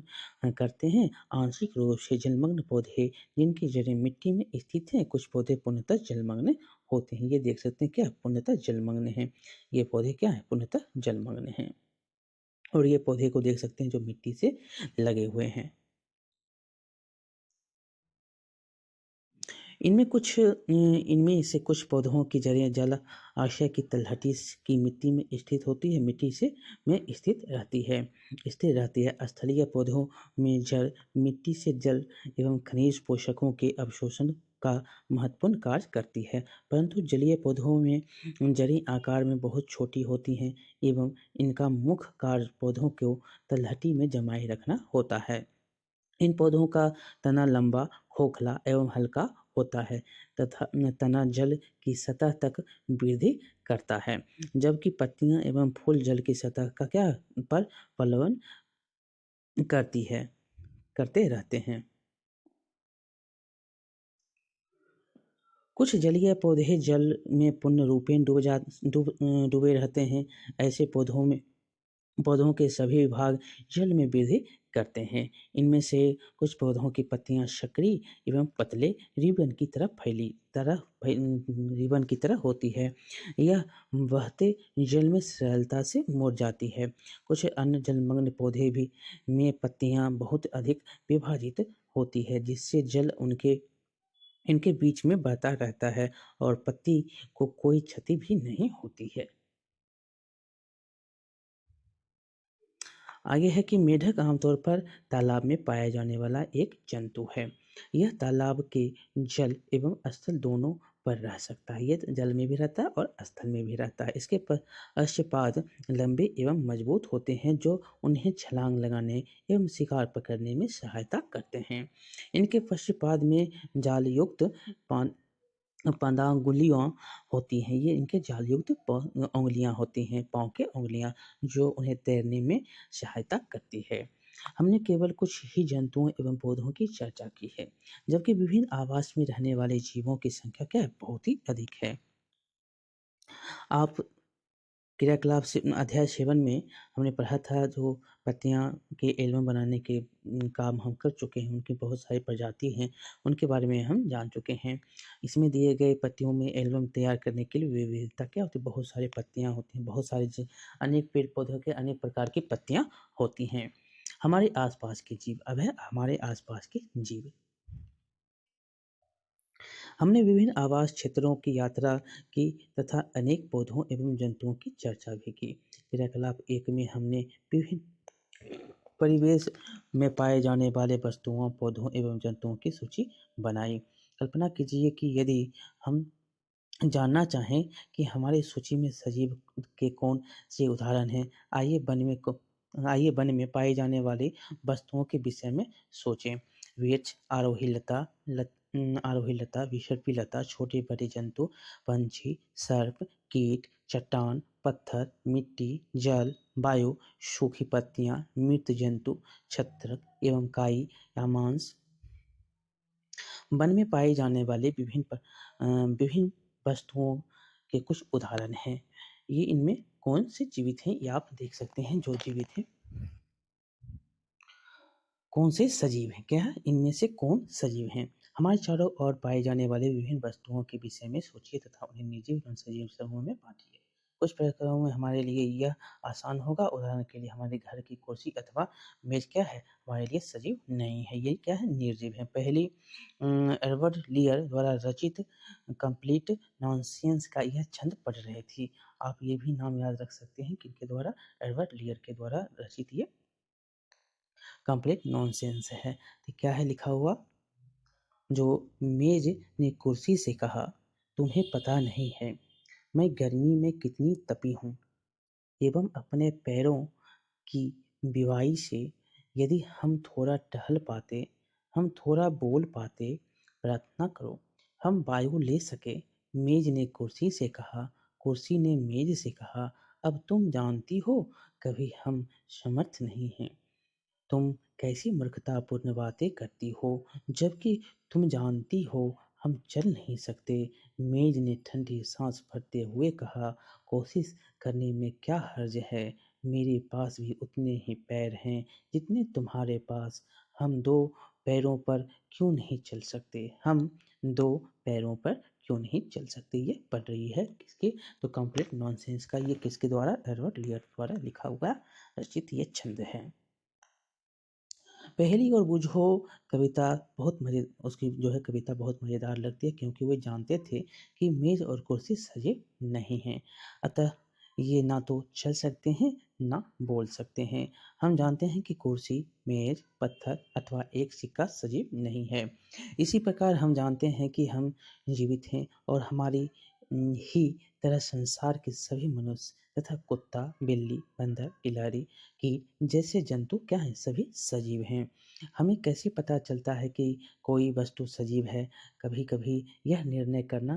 करते हैं। आंशिक रूप से जलमग्न पौधे जिनकी जड़ें मिट्टी में स्थित हैं। कुछ पौधे पूर्णतः जलमग्न होते हैं। ये देख सकते हैं क्या? पूर्णतः जलमग्न हैं। ये पौधे क्या हैं? पूर्णतः जलमग्न हैं। और ये पौधे को देख सकते हैं जो मिट्टी से लगे हुए हैं। इनमें से कुछ पौधों की जड़ें जल आशय की तलहटी की मिट्टी में स्थित होती है, मिट्टी से में स्थिर रहती है। स्थलीय पौधों में जड़ मिट्टी से जल एवं खनिज पोषकों के अवशोषण का महत्वपूर्ण कार्य करती है, परंतु जलीय पौधों में जड़ें आकार में बहुत छोटी होती हैं एवं इनका मुख्य कार्य पौधों को तलहटी में जमाए रखना होता है। इन पौधों का तना लंबा, खोखला एवं हल्का होता है तथा तना जल की सतह तक वृद्धि करता है, जबकि पत्तियां एवं फूल जल की सतह का क्या पर पलवन करते रहते हैं। कुछ जलीय पौधे जल में पूर्ण रूपेण डूबे रहते हैं। ऐसे पौधों के सभी भाग जल में वृद्धि करते हैं। इनमें से कुछ पौधों की पत्तियां सक्रिय एवं पतले रिबन की तरह होती है। यह बहते जल में सरलता से मुड़ जाती है। कुछ अन्य जलमग्न पौधे भी में पत्तियां बहुत अधिक विभाजित होती है, जिससे जल इनके बीच में बहता रहता है और पत्ती को कोई क्षति भी नहीं होती है। आगे है कि मेढक आमतौर पर तालाब में पाया जाने वाला एक जंतु है। यह तालाब के जल एवं स्थल दोनों पर रह सकता है। ये जल में भी रहता है और स्थल में भी रहता है। इसके पश्चपाद लंबे एवं मजबूत होते हैं जो उन्हें छलांग लगाने एवं शिकार पकड़ने में सहायता करते हैं। इनके पश्चपाद में जालयुक्त पदांगुलियाँ होती हैं। ये इनके जालयुक्त उंगलियाँ होती हैं, पाँव के उंगलियाँ, जो उन्हें तैरने में सहायता करती है। हमने केवल कुछ ही जंतुओं एवं पौधों की चर्चा की है, जबकि विभिन्न आवास में रहने वाले जीवों की संख्या क्या है? बहुत ही अधिक है। आप क्रियाकलाप से अध्याय 7 में हमने पढ़ा था जो पत्तियाँ के एल्बम बनाने के काम हम कर चुके हैं, उनकी बहुत सारी प्रजाति हैं, उनके बारे में हम जान चुके हैं। इसमें दिए गए पत्तियों में एल्बम तैयार करने के लिए विविधता क्या होती है? बहुत सारी पत्तियाँ होती हैं, बहुत सारे अनेक पेड़ पौधों के अनेक प्रकार की पत्तियाँ होती हैं। हमारे आसपास के जीव, अब है हमारे आसपास के जीव। हमने विभिन्न आवास क्षेत्रों की यात्रा की तथा अनेक पौधों एवं जंतुओं की चर्चा भी की। क्रियाकलाप 1 में हमने विभिन्न परिवेश में पाए जाने वाले वस्तुओं, पौधों एवं जंतुओं की सूची बनाई। कल्पना कीजिए कि यदि हम जानना चाहें कि हमारी सूची में सजीव के कौन से उदाहरण हैं, आइए वन में पाए जाने वाली वस्तुओं के विषय में सोचें। वृक्ष, आरोही लता, आरोही लता, विसर्पी लता, छोटे-बड़े जंतु, पंछी, सर्प, कीट, चट्टान, पत्थर, मिट्टी, जल, वायु, सूखी पत्तियाँ, मृत जंतु, छत्रक एवं काई या मांस। वन में पाए जाने वाले विभिन्न वस्तुओं के कुछ उदाहरण हैं। ये इनमें कौन से जीवित हैं, ये आप देख सकते हैं जो जीवित हैं। कौन से सजीव हैं, क्या है इनमें से कौन सजीव हैं? हमारे चारों ओर पाए जाने वाले विभिन्न वस्तुओं के विषय में सोचिए तथा उन्हें निर्जीव एवं सजीव समूह में बांटिए। कुछ प्रकरणों में हमारे लिए यह आसान होगा। उदाहरण के लिए हमारे घर की कुर्सी अथवा मेज क्या है, हमारे लिए सजीव नहीं है, ये क्या है, निर्जीव है। पहली एडवर्ड लियर द्वारा रचित कंप्लीट नॉनसेंस का यह छंद पढ़ रहे थे। आप ये भी नाम याद रख सकते हैं किनके द्वारा, एडवर्ड लियर के द्वारा रचित ये कंप्लीट नॉनसेंस है। तो क्या है लिखा हुआ, जो मेज ने कुर्सी से कहा, तुम्हें पता नहीं है मैं गर्मी में कितनी तपी हूँ, एवं अपने पैरों की बिवाई से यदि हम थोड़ा टहल पाते, हम थोड़ा बोल पाते, प्रार्थना करो हम वायु ले सके। मेज ने कुर्सी से कहा, कुर्सी ने मेज से कहा, अब तुम जानती हो कभी हम समर्थ नहीं हैं। तुम कैसी मूर्खतापूर्ण बातें करती हो, जबकि तुम जानती हो हम चल नहीं सकते। मेज ने ठंडी सांस भरते हुए कहा, कोशिश करने में क्या हर्ज है, मेरे पास भी उतने ही पैर हैं जितने तुम्हारे पास। हम दो पैरों पर क्यों नहीं चल सकते, हम दो पैरों पर क्यों नहीं चल सकते। ये पढ़ रही है किसके, तो कंप्लीट नॉनसेंस का ये किसके द्वारा, एडवर्ड लियर द्वारा लिखा हुआ रचित ये छंद है। पहेली और बूझो कविता बहुत मजे उसकी जो है कविता बहुत मज़ेदार लगती है, क्योंकि वे जानते थे कि मेज़ और कुर्सी सजीव नहीं हैं। अतः ये ना तो चल सकते हैं ना बोल सकते हैं। हम जानते हैं कि कुर्सी, मेज़, पत्थर अथवा एक सिक्का सजीव नहीं है। इसी प्रकार हम जानते हैं कि हम जीवित हैं और हमारी ही तरह संसार के सभी मनुष्य तथा कुत्ता, बिल्ली, बंदर, गिलहरी, कीट जैसे जंतु क्या हैं, सभी सजीव हैं। हमें कैसे पता चलता है कि कोई वस्तु सजीव है? कभी-कभी यह निर्णय करना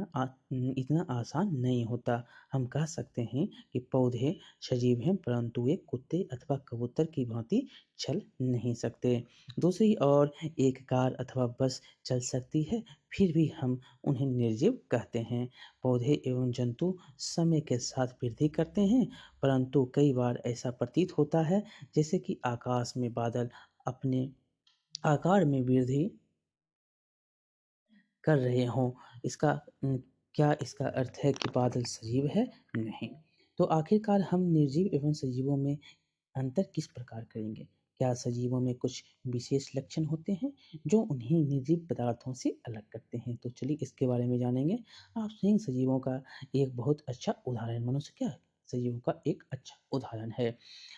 इतना आसान नहीं होता। हम कह सकते हैं कि पौधे सजीव हैं, परंतु वे कुत्ते अथवा कबूतर की भांति चल नहीं सकते। दूसरी ओर एक कार अथवा बस चल सकती है, फिर भी हम उन्हें निर्जीव कहते हैं। पौधे एवं जंतु समय के साथ वृद्धि करते हैं, परंतु कई बार ऐसा प्रतीत होता है जैसे कि आकाश में बादल अपने आकार में वृद्धि कर रहे हों। इसका क्या इसका अर्थ है कि बादल सजीव है? नहीं। तो आखिरकार हम निर्जीव एवं सजीवों में अंतर किस प्रकार करेंगे? क्या सजीवों में कुछ विशेष लक्षण होते हैं जो उन्हें निर्जीव पदार्थों से अलग करते हैं? तो चलिए इसके बारे में जानेंगे। आप स्वयं सजीवों का एक बहुत अच्छा उदाहरण, मनुष्य क्या है? सजीवों का एक अच्छा उदाहरण है।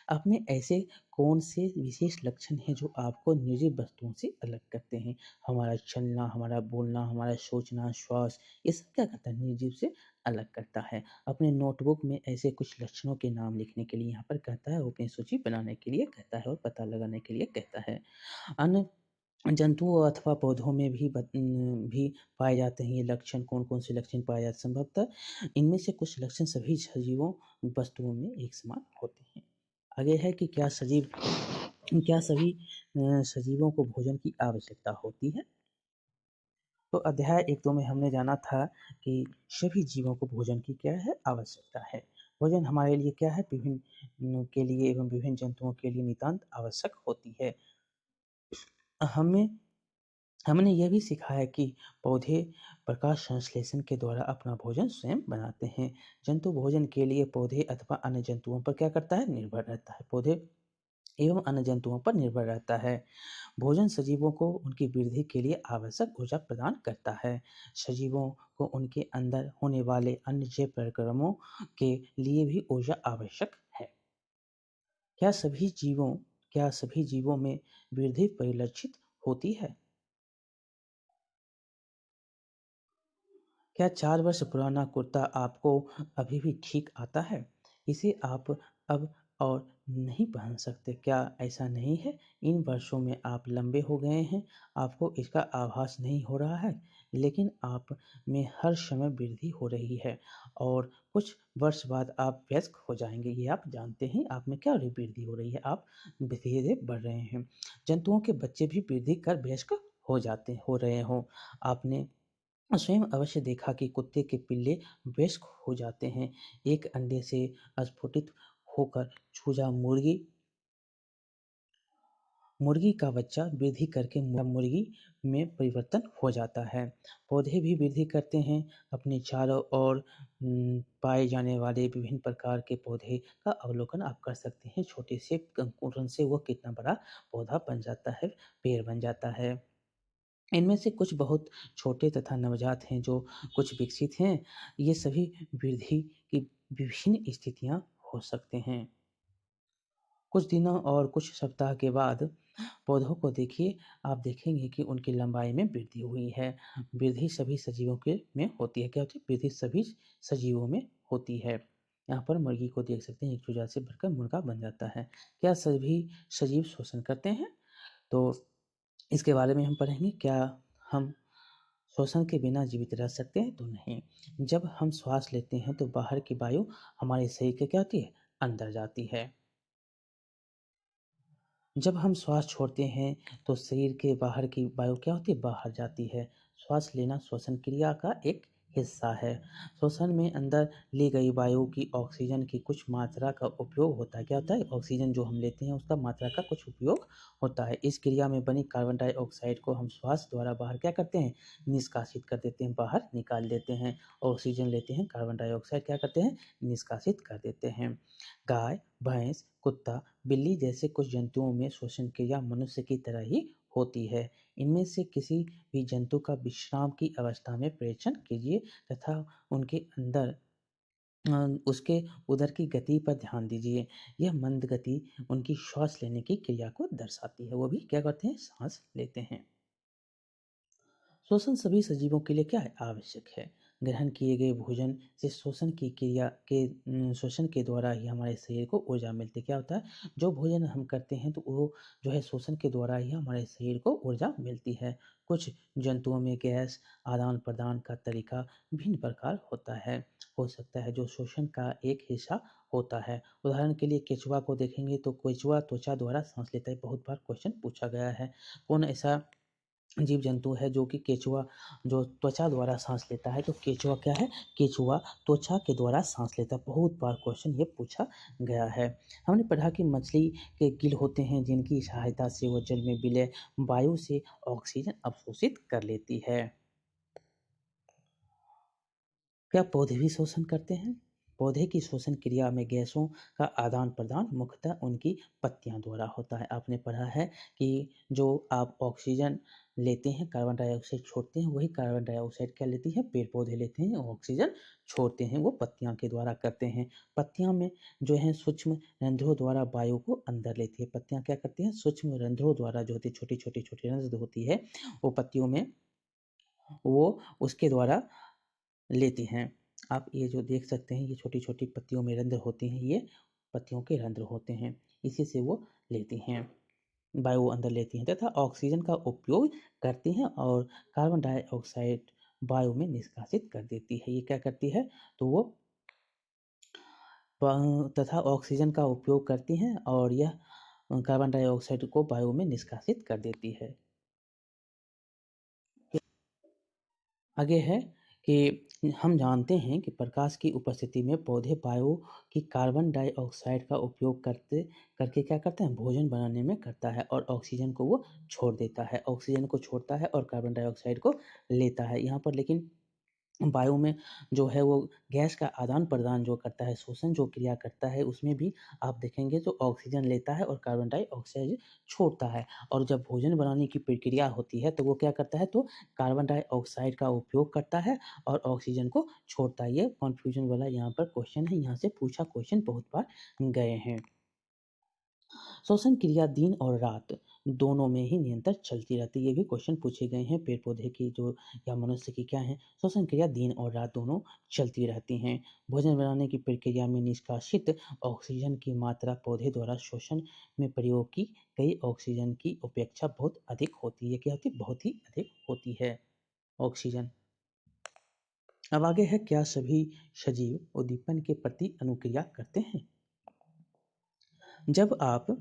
आप में ऐसे कौन से विशेष लक्षण हैं जो आपको निर्जीव वस्तुओं से अलग करते हैं? हमारा चलना, हमारा बोलना, हमारा सोचना, श्वास, ये सब क्या करता है, निर्जीव से अलग करता है। अपने नोटबुक में ऐसे कुछ लक्षणों के नाम लिखने के लिए यहाँ पर कहता है, अपनी सूची बनाने के लिए कहता है और पता लगाने के लिए कहता है। अन्य जंतुओं अथवा पौधों में भी पाए जाते हैं ये लक्षण। कौन-कौन से लक्षण पाए जाते हैं? संभवतः इनमें से कुछ लक्षण सभी सजीवों वस्तुओं में एक समान होते हैं। आगे है कि क्या सभी सजीवों को भोजन की आवश्यकता होती है? तो अध्याय 1-2 में हमने जाना था कि सभी जीवों को भोजन की क्या है, आवश्यकता है। भोजन हमारे लिए क्या है, विभिन्न के लिए एवं विभिन्न जंतुओं के लिए नितांत आवश्यक होती है। हमें हमने यह भी सीखा है कि पौधे प्रकाश संश्लेषण के द्वारा अपना भोजन स्वयं बनाते हैं। जंतु भोजन के लिए पौधे अथवा अन्य जंतुओं पर क्या करता है, निर्भर रहता है। पौधे एवं अन्य जंतुओं पर निर्भर रहता है। भोजन सजीवों को उनकी वृद्धि के लिए आवश्यक ऊर्जा प्रदान करता है। सजीवों को उनके अंदर होने वाले अन्य जैव परिक्रमों के लिए भी ऊर्जा आवश्यक है। क्या सभी जीवों क्या सभी जीवों में वृद्धि परिलक्षित होती है? क्या 4 वर्ष पुराना कुर्ता आपको अभी भी ठीक आता है? इसे आप अब और नहीं पहन सकते। क्या ऐसा नहीं है? इन वर्षों में आप लंबे हो गए हैं, आपको इसका आभास नहीं हो रहा है, लेकिन आप में हर समय वृद्धि हो रही है और कुछ वर्ष बाद आप वयस्क हो जाएँगे। ये आप जानते हैं आप में क्या वृद्धि हो रही है, आप धीरे-धीरे बढ़ रहे हैं। जंतुओं के बच्चे भी वृद्धि कर वयस्क हो रहे हों। आपने स्वयं अवश्य देखा कि कुत्ते के पिल्ले वयस्क हो जाते हैं। एक अंडे से स्फुटित होकर चूजा मुर्गी मुर्गी का बच्चा वृद्धि करके मुर्गी में परिवर्तन हो जाता है। पौधे भी वृद्धि करते हैं। अपने चारों ओर पाए जाने वाले विभिन्न प्रकार के पौधे का अवलोकन आप कर सकते हैं। छोटे से अंकुरन से वो कितना बड़ा पौधा बन जाता है, पेड़ बन जाता है। इनमें से कुछ बहुत छोटे तथा नवजात हैं, जो कुछ विकसित हैं। ये सभी वृद्धि की विभिन्न स्थितियाँ हो सकते हैं। कुछ दिनों और कुछ सप्ताह के बाद पौधों को देखिए, आप देखेंगे कि उनकी लंबाई में वृद्धि हुई है। वृद्धि सभी सजीवों के में होती है। क्या होती है? वृद्धि सभी सजीवों में होती है। यहाँ पर मुर्गी को देख सकते हैं, एक चूजा से बढ़कर मुर्गा बन जाता है। क्या सभी सजीव श्वसन करते हैं? तो इसके बारे में हम पढ़ेंगे। क्या हम श्वसन के बिना जीवित रह सकते हैं? तो नहीं। जब हम श्वास लेते हैं तो बाहर की वायु हमारे शरीर के क्या होती है? अंदर जाती है। जब हम श्वास छोड़ते हैं तो शरीर के बाहर की वायु क्या होती है? बाहर जाती है। श्वास लेना श्वसन क्रिया का एक हिस्सा है। श्वसन में अंदर ली गई वायु की ऑक्सीजन की कुछ मात्रा का उपयोग होता है। क्या होता है? ऑक्सीजन जो हम लेते हैं उसका मात्रा का कुछ उपयोग होता है। इस क्रिया में बनी कार्बन डाइऑक्साइड को हम श्वास द्वारा बाहर क्या करते हैं? निष्कासित कर देते हैं, बाहर निकाल देते हैं। ऑक्सीजन लेते हैं, कार्बन डाइऑक्साइड क्या करते हैं? निष्कासित कर देते हैं। गाय, भैंस, कुत्ता, बिल्ली जैसे कुछ जंतुओं में श्वसन क्रिया मनुष्य की तरह ही होती है। इनमें से किसी भी जंतु का विश्राम की अवस्था में परीक्षण कीजिए तथा उनके अंदर उसके उदर की गति पर ध्यान दीजिए। यह मंद गति उनकी श्वास लेने की क्रिया को दर्शाती है। वो भी क्या करते हैं? सांस लेते हैं। श्वसन सभी सजीवों के लिए क्या है? आवश्यक है। ग्रहण किए गए भोजन से श्वसन के द्वारा ही हमारे शरीर को ऊर्जा मिलती है। क्या होता है? जो भोजन हम करते हैं तो वो जो है श्वसन के द्वारा ही हमारे शरीर को ऊर्जा मिलती है। कुछ जंतुओं में गैस आदान प्रदान का तरीका भिन्न प्रकार होता है, हो सकता है, जो श्वसन का एक हिस्सा होता है। उदाहरण के लिए केचुआ को देखेंगे तो केचुआ त्वचा द्वारा सांस लेता है। बहुत बार क्वेश्चन पूछा गया है। कौन ऐसा जीव जंतु है जो कि केचुआ जो त्वचा द्वारा सांस लेता है? तो केचुआ क्या है? केचुआ त्वचा के द्वारा सांस लेता है। बहुत बार क्वेश्चन ये पूछा गया है। हमने पढ़ा कि मछली के गिल होते हैं जिनकी सहायता से वो जल में विलय वायु से ऑक्सीजन अवशोषित कर लेती है। क्या पौधे भी श्वसन करते हैं? पौधे की श्वसन क्रिया में गैसों का आदान प्रदान मुख्यतः उनकी पत्तियां द्वारा होता है। आपने पढ़ा है कि जो आप ऑक्सीजन लेते हैं, कार्बन डाइऑक्साइड छोड़ते हैं, वही कार्बन डाइऑक्साइड क्या लेती है? पेड़ पौधे लेते हैं और ऑक्सीजन छोड़ते हैं, वो पत्तियां के द्वारा करते हैं। पत्तियां में जो है सूक्ष्म रंध्रों द्वारा वायु को अंदर लेती है। पत्तियां क्या करती हैं? सूक्ष्म रंध्रों द्वारा जो होती है, छोटी छोटी छोटी रंध्र होती है, वो पत्तियों में वो उसके द्वारा लेती हैं। आप ये जो देख सकते हैं, ये छोटी-छोटी पत्तियों में रंध्र होते हैं, ये पत्तियों के रंध्र होते हैं। इसी से वो लेती हैं, वायु अंदर लेती हैं तथा ऑक्सीजन का उपयोग करती हैं और कार्बन डाइऑक्साइड वायु में निष्कासित कर देती है। ये क्या करती है? तो वो तथा ऑक्सीजन का उपयोग करती हैं और यह कार्बन डाइऑक्साइड को वायु में निष्कासित कर देती है। आगे है कि हम जानते हैं कि प्रकाश की उपस्थिति में पौधे वायु की कार्बन डाइऑक्साइड का उपयोग करके क्या करते हैं? भोजन बनाने में करता है और ऑक्सीजन को वो छोड़ देता है। ऑक्सीजन को छोड़ता है और कार्बन डाइऑक्साइड को लेता है। यहाँ पर लेकिन वायु में जो है वो गैस का आदान-प्रदान जो करता है, श्वसन जो क्रिया करता है, उसमें भी आप देखेंगे तो ऑक्सीजन लेता है और कार्बन डाइऑक्साइड छोड़ता है। और जब भोजन बनाने की प्रक्रिया होती है तो वो क्या करता है? तो कार्बन डाइऑक्साइड का उपयोग करता है और ऑक्सीजन को छोड़ता है। ये कन्फ्यूजन वाला यहाँ पर क्वेश्चन है, यहाँ से पूछा क्वेश्चन बहुत बार गए हैं। श्वसन क्रिया दिन और रात दोनों में ही निरंतर चलती रहती है। ये भी क्वेश्चन पूछे गए हैं पेड़ पौधे की जो या मनुष्य की क्या है, श्वसन क्रिया दिन और रात दोनों चलती रहती हैं। भोजन बनाने की प्रक्रिया में निष्कासित ऑक्सीजन की मात्रा पौधे द्वारा श्वसन में प्रयोग की गई ऑक्सीजन की अपेक्षा बहुत अधिक होती है। क्या होती है? बहुत ही अधिक होती है ऑक्सीजन। अब आगे है, क्या सभी सजीव उद्दीपन के प्रति अनुक्रिया करते हैं? जब आप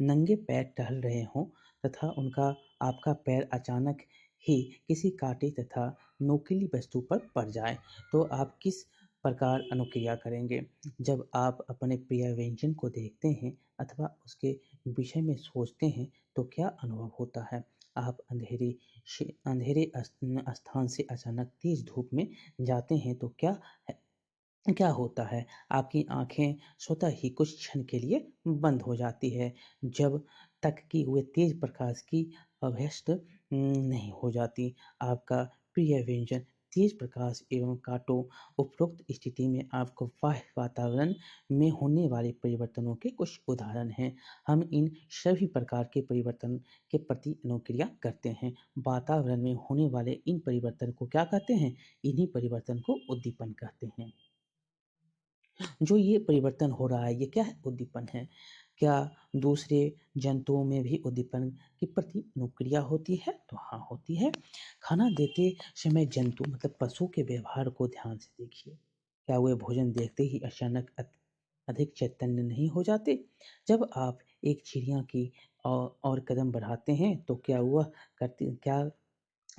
नंगे पैर टहल रहे हों तथा उनका आपका पैर अचानक ही किसी कांटे तथा नोकीली वस्तु पर पड़ जाए, तो आप किस प्रकार अनुक्रिया करेंगे? जब आप अपने प्रिय व्यंजन को देखते हैं अथवा उसके विषय में सोचते हैं, तो क्या अनुभव होता है? आप अंधेरे स्थान से अचानक तेज धूप में जाते हैं, तो क्या होता है? आपकी आँखें स्वतः ही कुछ क्षण के लिए बंद हो जाती है, जब तक कि वे तेज प्रकाश की अभ्यस्त नहीं हो जाती। आपका प्रिय व्यंजन तेज प्रकाश एवं कांटों। उपरोक्त स्थिति में आपको बाह्य वातावरण में होने वाले परिवर्तनों के कुछ उदाहरण हैं। हम इन सभी प्रकार के परिवर्तन के प्रति अनुक्रिया करते हैं। वातावरण में होने वाले इन परिवर्तन को क्या कहते हैं? इन्हीं परिवर्तन को उद्दीपन कहते हैं। जो ये परिवर्तन हो रहा है, ये क्या है? उद्दीपन है। क्या दूसरे जंतुओं में भी उद्दीपन की प्रति अनुक्रिया होती है? तो हाँ, होती है। खाना देते समय जंतु मतलब पशु के व्यवहार को ध्यान से देखिए। क्या वे भोजन देखते ही अचानक अधिक चैतन्य नहीं हो जाते? जब आप एक चिड़िया की और कदम बढ़ाते हैं, तो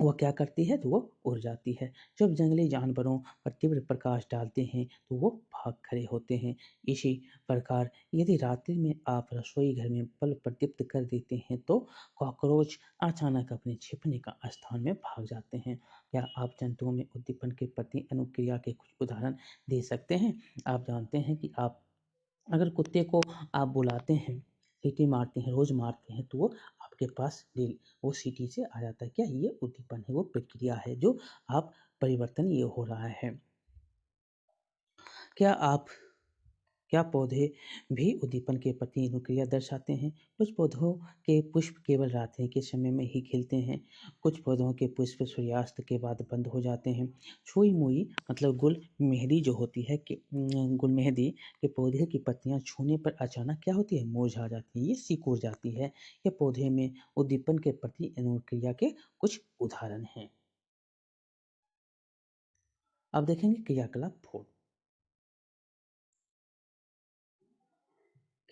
वह क्या करती है? तो वो उड़ जाती है। जब जंगली जानवरों पर तीव्र प्रकाश डालते हैं, तो वो भाग खड़े होते हैं। इसी प्रकार यदि रात्रि में आप रसोई घर में बल्ब प्रदीप्त कर देते हैं, तो कॉकरोच अचानक अपने छिपने का स्थान में भाग जाते हैं। क्या आप जंतुओं में उद्दीपन के प्रति अनुक्रिया के कुछ उदाहरण दे सकते हैं? आप जानते हैं कि आप अगर कुत्ते को आप बुलाते हैं, सीटी मारते हैं, रोज़ मारते हैं, तो वो आपके पास वो सीटी से आ जाता है। क्या ये उद्दीपन है? वो प्रक्रिया है जो आप परिवर्तन ये हो रहा है। क्या आप क्या पौधे भी उद्दीपन के प्रति अनुक्रिया दर्शाते हैं? कुछ पौधों के पुष्प केवल रात्रि के समय में ही खिलते हैं। कुछ पौधों के पुष्प सूर्यास्त के बाद बंद हो जाते हैं। छुई मुई मतलब गुल मेहंदी जो होती है कि गुल मेहंदी के पौधे की पत्तियां छूने पर अचानक क्या होती है? मुरझा जाती है, ये सिकुड़ जाती है। ये पौधे में उद्दीपन के प्रति अनुक्रिया के कुछ उदाहरण हैं। अब देखेंगे क्रियाकलाप 4।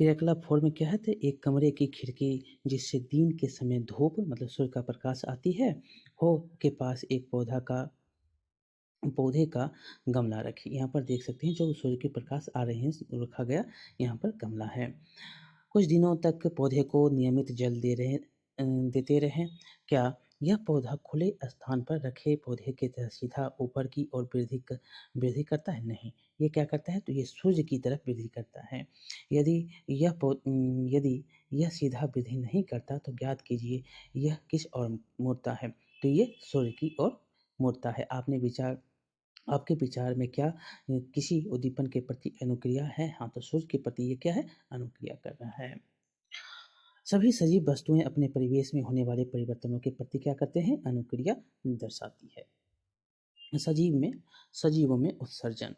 क्रियाकलाप 4 में क्या है? तो एक कमरे की खिड़की जिससे दिन के समय धूप मतलब सूर्य का प्रकाश आती है, हो के पास एक पौधे का गमला रखिए। यहाँ पर देख सकते हैं जो सूर्य के प्रकाश आ रहे हैं रखा गया, यहाँ पर गमला है। कुछ दिनों तक पौधे को नियमित जल देते रहें। क्या यह पौधा खुले स्थान पर रखे पौधे की तरह सीधा ऊपर की ओर वृद्धि करता है? नहीं। ये क्या करता है? तो ये सूर्य की तरफ वृद्धि करता है। यदि यदि यह सीधा वृद्धि नहीं करता, तो ज्ञात कीजिए यह किस ओर मुड़ता है? तो ये सूर्य की ओर मुड़ता है। आपके विचार में क्या किसी उद्दीपन के प्रति अनुक्रिया है? हाँ, तो सूर्य के प्रति ये क्या है? अनुक्रिया कर रहा है। सभी सजीव वस्तुएं अपने परिवेश में होने वाले परिवर्तनों के प्रति क्या करते हैं? अनुक्रिया दर्शाती है। सजीवों में उत्सर्जन।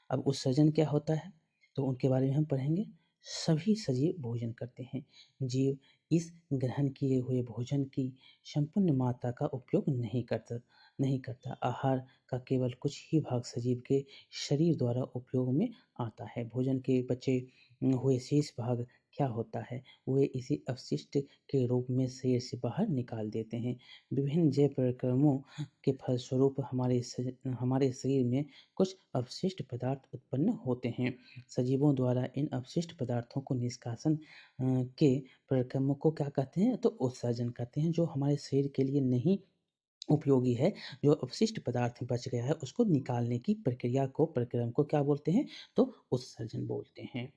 अब उत्सर्जन क्या होता है? तो उनके बारे में हम पढ़ेंगे। सभी सजीव भोजन करते हैं। जीव इस ग्रहण किए हुए भोजन की संपूर्ण मात्रा का उपयोग नहीं करता। आहार का केवल कुछ ही भाग सजीव के शरीर द्वारा उपयोग में आता है। भोजन के बचे हुए शेष भाग क्या होता है? वे इसी अपशिष्ट के रूप में शरीर से बाहर निकाल देते हैं। विभिन्न जैव प्रक्रमों के फलस्वरूप हमारे शरीर में कुछ अवशिष्ट पदार्थ उत्पन्न होते हैं। सजीवों द्वारा इन अवशिष्ट पदार्थों को निष्कासन के प्रक्रम को क्या कहते हैं? तो उत्सर्जन कहते हैं। जो हमारे शरीर के लिए नहीं उपयोगी है, जो अपशिष्ट पदार्थ बच गया है, उसको निकालने की प्रक्रम को क्या बोलते हैं? तो उत्सर्जन बोलते हैं।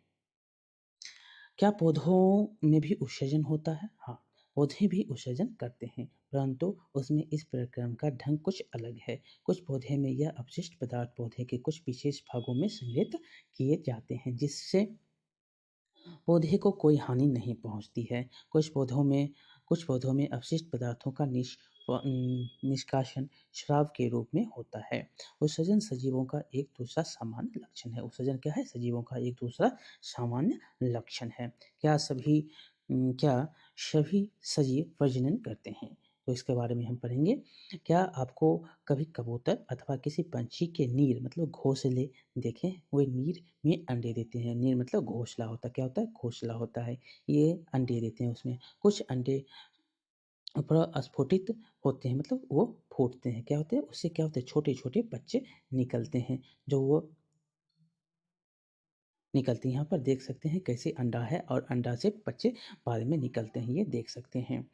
क्या पौधों में भी उत्सर्जन होता है? हाँ, पौधे भी उत्सर्जन करते हैं, परंतु उसमें इस प्रक्रम का ढंग कुछ अलग है। कुछ पौधे में यह अपशिष्ट पदार्थ पौधे के कुछ विशेष भागों में संग्रहित किए जाते हैं, जिससे पौधे को कोई हानि नहीं पहुंचती है। कुछ पौधों में अपशिष्ट पदार्थों का निष्कासन श्राव के रूप में होता है। उत्सर्जन सजीवों का एक दूसरा सामान्य लक्षण है। उत्सर्जन क्या है? सजीवों का एक दूसरा सामान्य लक्षण है। क्या सभी सजीव प्रजनन करते हैं? तो इसके बारे में हम पढ़ेंगे। क्या आपको कभी कबूतर अथवा किसी पंछी के नीर मतलब घोंसले देखे? वे नीर में अंडे देते हैं। नीर मतलब घोंसला होता है। क्या होता है? घोंसला होता है। ये अंडे देते हैं उसमें। कुछ अंडे प्रस्फुटित होते हैं मतलब वो फूटते हैं। क्या होते हैं? उससे क्या होते हैं? छोटे छोटे बच्चे निकलते हैं जो वो निकलते हैं। यहाँ पर देख सकते हैं कैसे अंडा है और अंडा से बच्चे बाद में निकलते हैं, ये देख सकते हैं।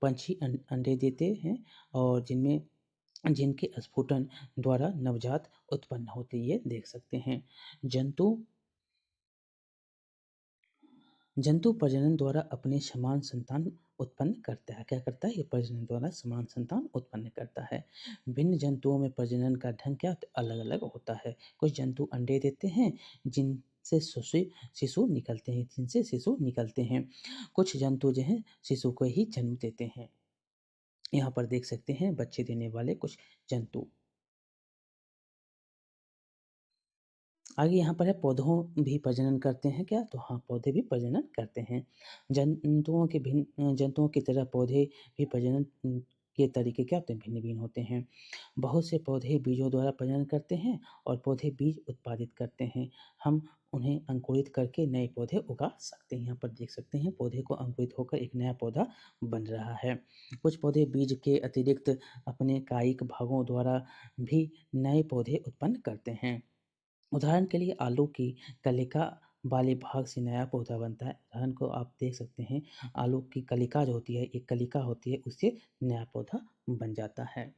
पंछी अंडे देते हैं और जिनके स्फुटन द्वारा नवजात उत्पन्न होते, ये देख सकते हैं। जंतु जंतु प्रजनन द्वारा अपने समान संतान उत्पन्न करता है। क्या करता है? ये प्रजनन द्वारा समान संतान उत्पन्न करता है। भिन्न जंतुओं में प्रजनन का ढंग क्या अलग अलग होता है। कुछ जंतु अंडे देते हैं जिनसे शिशु निकलते हैं। कुछ जंतु जो हैं शिशु को ही जन्म देते हैं। यहाँ पर देख सकते हैं बच्चे देने वाले कुछ जंतु। आगे यहाँ पर है पौधों भी प्रजनन करते हैं क्या? तो हाँ, पौधे भी प्रजनन करते हैं। जंतुओं की तरह पौधे भी प्रजनन के तरीके क्या होते हैं? भिन्न भिन्न होते हैं। बहुत से पौधे बीजों द्वारा प्रजनन करते हैं और पौधे बीज उत्पादित करते हैं। हम उन्हें अंकुरित करके नए पौधे उगा सकते हैं। यहाँ पर देख सकते हैं पौधे को अंकुरित होकर एक नया पौधा बन रहा है। कुछ पौधे बीज के अतिरिक्त अपने कायिक भागों द्वारा भी नए पौधे उत्पन्न करते हैं। उदाहरण के लिए आलू की कलिका वाले भाग से नया पौधा बनता है। उदाहरण को आप देख सकते हैं, आलू की कलिका जो होती है, एक कलिका होती है, उससे नया पौधा बन जाता है।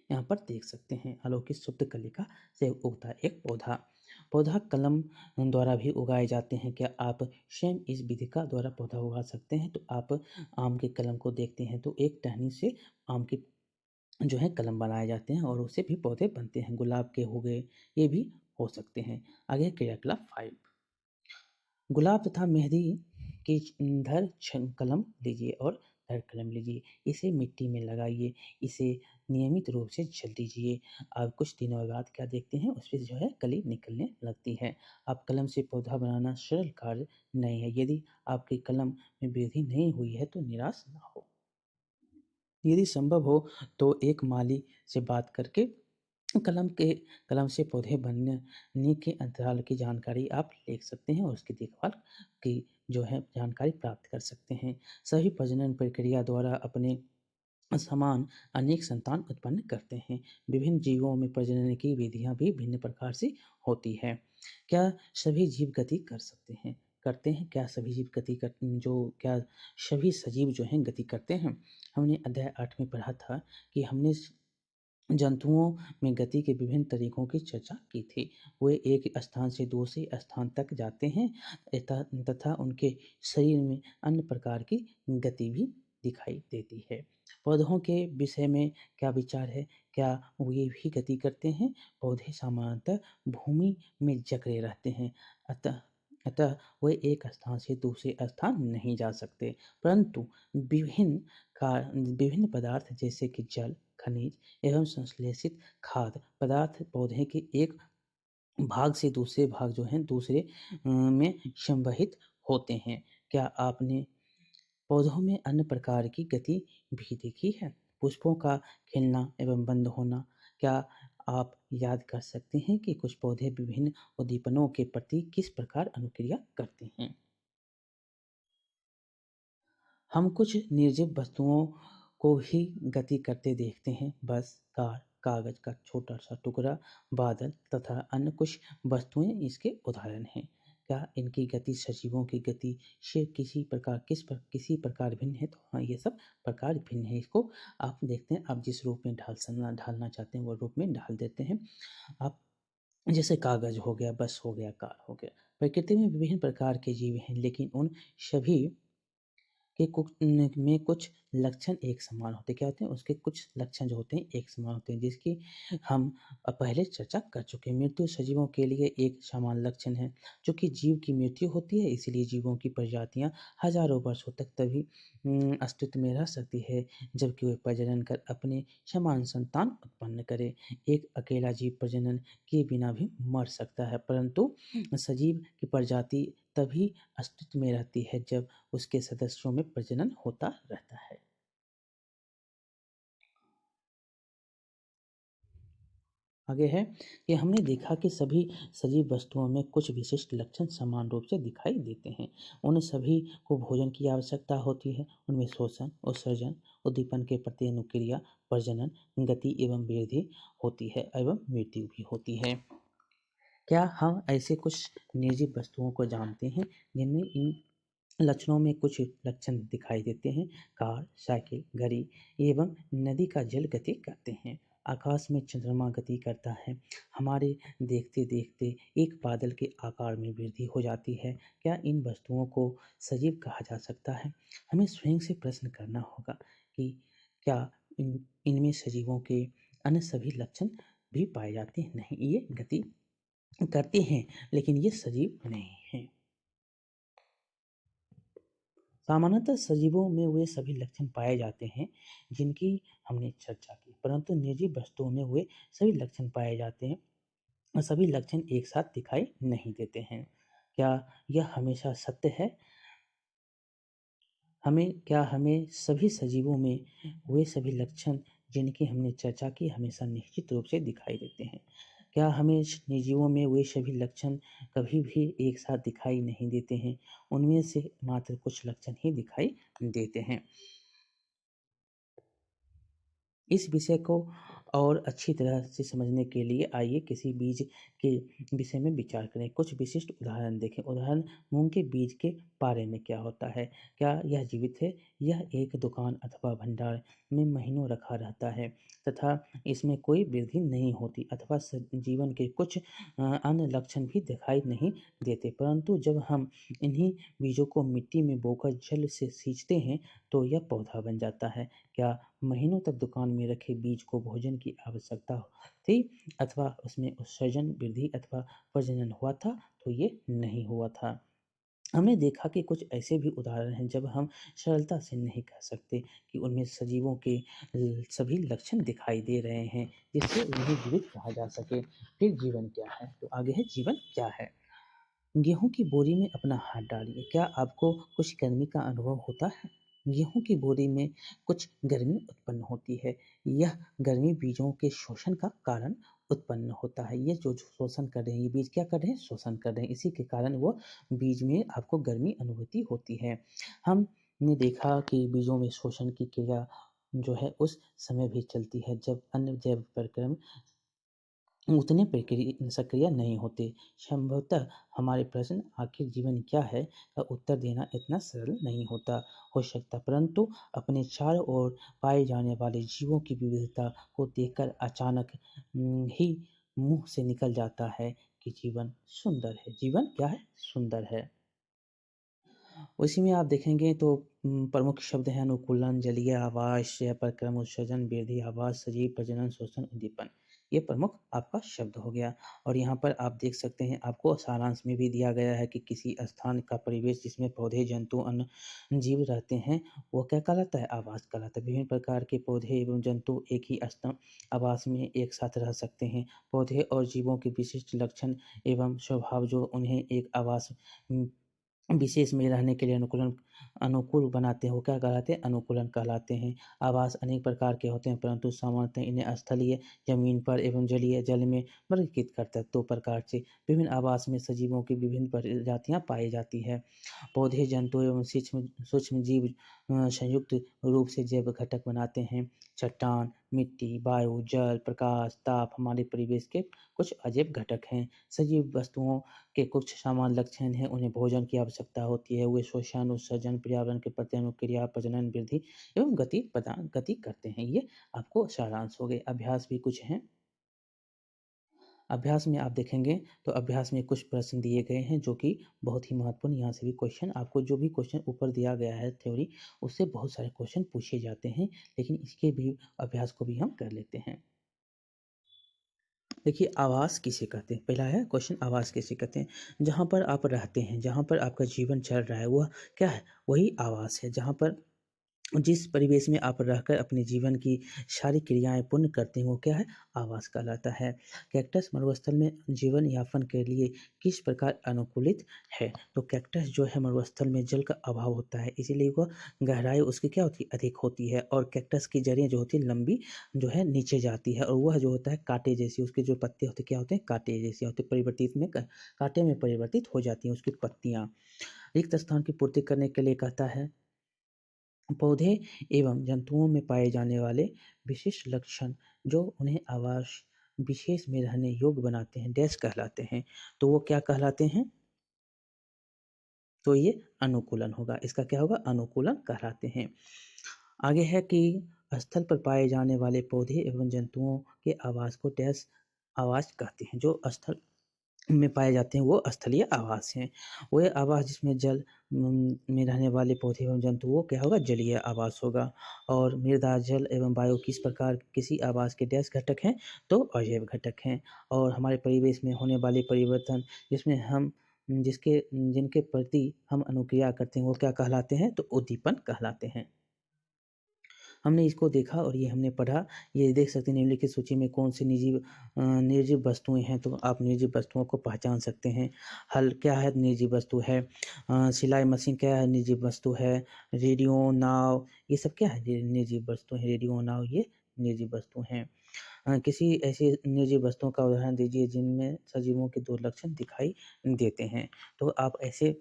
यहाँ पर देख सकते हैं आलू की शुद्ध कलिका से उगता है एक पौधा। पौधा कलम द्वारा भी उगाए जाते हैं। क्या आप स्वयं इस विधि का द्वारा पौधा उगा सकते हैं? तो आप आम के कलम को देखते हैं तो एक टहनी से आम की जो है कलम बनाए जाते हैं और उससे भी पौधे बनते हैं। गुलाब के हो गए, ये भी हो सकते हैं। आगे क्रियाकलाप 5। गुलाब तथा मेहंदी की कलम लीजिए और धर कलम लीजिए। इसे मिट्टी में लगाइए। इसे नियमित रूप से जल दीजिए। आप कुछ दिनों बाद क्या देखते हैं? उसपे जो है कली निकलने लगती है। आप कलम से पौधा बनाना सरल कार्य नहीं है। यदि आपकी कलम में वृद्धि नहीं हुई है तो निराश ना हो। यदि संभव हो तो एक माली से बात करके कलम के कलम से पौधे बनने के अंतराल की जानकारी आप ले सकते हैं और उसकी देखभाल की जो है जानकारी प्राप्त कर सकते हैं। सभी प्रजनन प्रक्रिया द्वारा अपने समान अनेक संतान उत्पन्न करते हैं। विभिन्न जीवों में प्रजनन की विधियां भी भिन्न प्रकार से होती है। क्या सभी जीव गति कर सकते हैं? करते हैं क्या सभी जीव गति कर जो क्या सभी सजीव जो हैं गति करते हैं? हमने अध्याय 8 में पढ़ा था कि हमने जंतुओं में गति के विभिन्न तरीकों की चर्चा की थी। वे एक स्थान से दूसरे स्थान तक जाते हैं तथा उनके शरीर में अन्य प्रकार की गति भी दिखाई देती है। पौधों के विषय में क्या विचार है? क्या वे भी गति करते हैं? पौधे सामान्यतः भूमि में जकड़े रहते हैं, अतः अतः वे एक स्थान से दूसरे स्थान नहीं जा सकते, परंतु विभिन्न विभिन्न पदार्थ जैसे कि जल, खनिज एवं संश्लेषित खाद्य पदार्थ पौधे के एक भाग से दूसरे भाग जो है दूसरे में संवहित होते हैं। क्या आपने पौधों में अन्य प्रकार की गति भी देखी है? पुष्पों का खिलना एवं बंद होना। क्या आप याद कर सकते हैं कि कुछ पौधे विभिन्न उद्दीपनों के प्रति किस प्रकार अनुक्रिया करते हैं? हम कुछ निर्जीव वस्तुओं को भी गति करते देखते हैं। बस, कार, कागज का छोटा सा टुकड़ा, बादल तथा अन्य कुछ वस्तुएं इसके उदाहरण हैं। क्या इनकी गति सजीवों की गति से किसी प्रकार भिन्न है? तो हाँ, ये सब प्रकार भिन्न है। इसको आप देखते हैं, आप जिस रूप में ढालना चाहते हैं वो रूप में ढाल देते हैं। आप जैसे कागज हो गया, बस हो गया, कार हो गया। प्रकृति में विभिन्न प्रकार के जीव हैं, लेकिन उन सभी के में कुछ लक्षण एक समान होते हैं। क्या होते हैं? उसके कुछ लक्षण जो होते हैं एक समान होते हैं, जिसकी हम पहले चर्चा कर चुके हैं। मृत्यु सजीवों के लिए एक समान लक्षण है। चूँकि जीव की मृत्यु होती है, इसलिए जीवों की प्रजातियाँ हज़ारों वर्षों तक तभी अस्तित्व में रह सकती है, जबकि वे प्रजनन कर अपने समान संतान उत्पन्न करें। एक अकेला जीव प्रजनन किए बिना भी मर सकता है, परंतु सजीव की प्रजाति तभी अस्तित्व में रहती है जब उसके सदस्यों में प्रजनन होता रहता है। आगे है कि हमने देखा कि सभी सजीव वस्तुओं में कुछ विशिष्ट लक्षण समान रूप से दिखाई देते हैं। उन सभी को भोजन की आवश्यकता होती है। उनमें शोषण, उत्सर्जन, उद्दीपन के प्रति अनुक्रिया, प्रजनन, गति एवं वृद्धि होती है एवं मृत्यु भी होती है। क्या हम ऐसे कुछ निर्जीव वस्तुओं को जानते हैं जिनमें इन लक्षणों में कुछ लक्षण दिखाई देते हैं? कार, साइकिल, घड़ी एवं नदी का जल गति करते हैं। आकाश में चंद्रमा गति करता है। हमारे देखते देखते एक बादल के आकार में वृद्धि हो जाती है। क्या इन वस्तुओं को सजीव कहा जा सकता है? हमें स्वयं से प्रश्न करना होगा कि क्या इनमें सजीवों के अन्य सभी लक्षण भी पाए जाते हैं? नहीं, ये गति करते हैं, लेकिन ये सजीव नहीं हैं। सामान्यतः सजीवों में वे सभी लक्षण पाए जाते हैं जिनकी हमने चर्चा की, परंतु निर्जीव वस्तुओं में वे सभी लक्षण पाए जाते हैं और सभी लक्षण एक साथ दिखाई नहीं देते हैं। क्या यह हमेशा सत्य है? हमें सभी सजीवों में वे सभी लक्षण जिनकी हमने चर्चा की हमेशा निश्चित रूप से दिखाई देते हैं? क्या हमें निर्जीवों में वे सभी लक्षण कभी भी एक साथ दिखाई नहीं देते हैं? उनमें से मात्र कुछ लक्षण ही दिखाई देते हैं। इस विषय को और अच्छी तरह से समझने के लिए आइए किसी बीज के विषय में विचार करें। कुछ विशिष्ट उदाहरण देखें। उदाहरण, मूंग के बीज के बारे में क्या होता है? क्या यह जीवित है? यह एक दुकान अथवा भंडार में महीनों रखा रहता है तथा इसमें कोई वृद्धि नहीं होती अथवा जीवन के कुछ अन्य लक्षण भी दिखाई नहीं देते, परंतु जब हम इन्हीं बीजों को मिट्टी में बोकर जल से सींचते हैं तो यह पौधा बन जाता है। क्या महीनों तक दुकान में रखे बीज को भोजन की आवश्यकता थी अथवा उसमें उत्सर्जन, वृद्धि अथवा प्रजनन हुआ था? तो ये नहीं हुआ था। हमने देखा कि कुछ ऐसे भी उदाहरण हैं जब हम सरलता से नहीं कह सकते कि उनमें सजीवों के सभी लक्षण दिखाई दे रहे हैं जिससे उन्हें जीवित कहा जा सके। फिर जीवन क्या है? तो आगे है जीवन क्या है। गेहूँ की बोरी में अपना हाथ डालिए। क्या आपको कुछ गर्मी का अनुभव होता है? गेहूँ की बोरी में कुछ गर्मी उत्पन्न होती है। यह गर्मी बीजों के शोषण का कारण उत्पन्न होता है। ये जो शोषण कर रहे हैं, ये बीज क्या कर रहे हैं? शोषण कर रहे हैं। इसी के कारण वो बीज में आपको गर्मी अनुभूति होती है। हमने देखा कि बीजों में शोषण की क्रिया जो है उस समय भी चलती है जब अन्य जैव प्रक्रम उतने सक्रिय नहीं होते। संभवतः हमारे प्रश्न आखिर जीवन क्या है का उत्तर देना इतना सरल नहीं हो सकता, परंतु अपने चारों ओर पाए जाने वाले जीवों की विविधता को देखकर अचानक ही मुंह से निकल जाता है कि जीवन सुंदर है। जीवन क्या है? सुंदर है। उसी में आप देखेंगे तो प्रमुख शब्द हैं अनुकूलन, जलीय आवास, प्रक्रम, उत्सर्जन, वृद्धि, आवास, सजीव, प्रजनन, शोषण, उद्दीपन। ये प्रमुख आपका शब्द हो गया। और यहाँ पर आप देख सकते हैं आपको सारांश में भी दिया गया है कि किसी स्थान का परिवेश जिसमें पौधे, जंतु, अन्य जीव रहते हैं वो क्या कहलाता है? आवास कहलाता है। विभिन्न प्रकार के पौधे एवं जंतु एक ही आवास में एक साथ रह सकते हैं। पौधे और जीवों के विशिष्ट लक्षण एवं स्वभाव जो उन्हें एक आवास विशेष में रहने के लिए अनुकूल बनाते हैं वो क्या कहलाते हैं? अनुकूलन कहलाते हैं। आवास अनेक प्रकार के होते हैं, परंतु सामान्यतः इन्हें स्थलीय, जमीन पर एवं जलीय जल में वर्गीकृत करता है। दो प्रकार से विभिन्न आवास में सजीवों की विभिन्न प्रजातियां पाई जाती है। पौधे, जंतु एवं सूक्ष्म सूक्ष्म जीव संयुक्त रूप से जैव घटक बनाते हैं। चट्टान, मिट्टी, वायु, जल, प्रकाश, ताप हमारे परिवेश के कुछ अजैव घटक हैं। सजीव वस्तुओं के कुछ सामान्य लक्षण हैं। उन्हें भोजन की आवश्यकता होती है। वे श्वसन, उत्सर्जन, पर्यावरण के प्रति अनुक्रिया, प्रजनन, वृद्धि एवं गति करते हैं। ये आपको सारांश हो गए। अभ्यास भी कुछ हैं। अभ्यास में आप देखेंगे तो अभ्यास में कुछ प्रश्न दिए गए हैं जो कि बहुत ही महत्वपूर्ण, यहाँ से भी क्वेश्चन आपको जो भी क्वेश्चन ऊपर दिया गया है थ्योरी, उससे बहुत सारे क्वेश्चन पूछे जाते हैं, लेकिन इसके भी अभ्यास को भी हम कर लेते हैं। देखिए आवास किसे कहते हैं, पहला है क्वेश्चन, आवास किसे कहते हैं? जहाँ पर आप रहते हैं, जहाँ पर आपका जीवन चल रहा है, वह क्या है? वही आवास है। जहाँ पर जिस परिवेश में आप रहकर अपने जीवन की सारी क्रियाएं पूर्ण करते हैं, वो क्या है? आवास कहलाता है। कैक्टस मरुस्थल में जीवन यापन के लिए किस प्रकार अनुकूलित है? तो कैक्टस जो है मरुस्थल में जल का अभाव होता है, इसीलिए वह गहराई उसकी क्या होती है? अधिक होती है, और कैक्टस की जड़ें जो होती है लंबी जो है नीचे जाती है, और वह जो होता है कांटे जैसी, उसके जो पत्ते होते हैं क्या होते हैं? कांटे जैसे होते हैं, परिवर्तित में कांटे में परिवर्तित हो जाती हैं उसकी पत्तियां। रिक्त स्थान की पूर्ति करने के लिए कहता है पौधे एवं जंतुओं में पाए जाने वाले विशिष्ट लक्षण जो उन्हें आवास विशेष में रहने योग्य बनाते हैं डैश कहलाते हैं। तो वो क्या कहलाते हैं? तो ये अनुकूलन होगा, इसका क्या होगा? अनुकूलन कहलाते हैं। आगे है कि स्थल पर पाए जाने वाले पौधे एवं जंतुओं के आवास को डैश आवास कहते हैं। जो स्थल में पाए जाते हैं वो स्थलीय आवास हैं। वह आवास जिसमें जल में रहने वाले पौधे एवं जंतु वो क्या होगा? जलीय आवास होगा। और मृदा, जल एवं वायु किस प्रकार किसी आवास के डैश घटक हैं? तो अजैव घटक हैं। और हमारे परिवेश में होने वाले परिवर्तन जिसमें हम जिनके प्रति हम अनुक्रिया करते हैं वो क्या कहलाते हैं? तो उद्दीपन कहलाते हैं। हमने इसको देखा और ये हमने पढ़ा। ये देख सकते हैं निम्नलिखित सूची में कौन सी निर्जीव वस्तुएं हैं, तो आप निर्जीव वस्तुओं को पहचान सकते हैं। हल क्या है? निर्जीव वस्तु है। सिलाई मशीन क्या है? निर्जीव वस्तु है। रेडियो, नाव, ये सब क्या है? निर्जीव वस्तु है। रेडियो, नाव ये निर्जीव वस्तु हैं। किसी ऐसी निर्जीव वस्तुओं का उदाहरण दीजिए जिनमें सजीवों के 2 लक्षण दिखाई देते हैं। तो आप ऐसे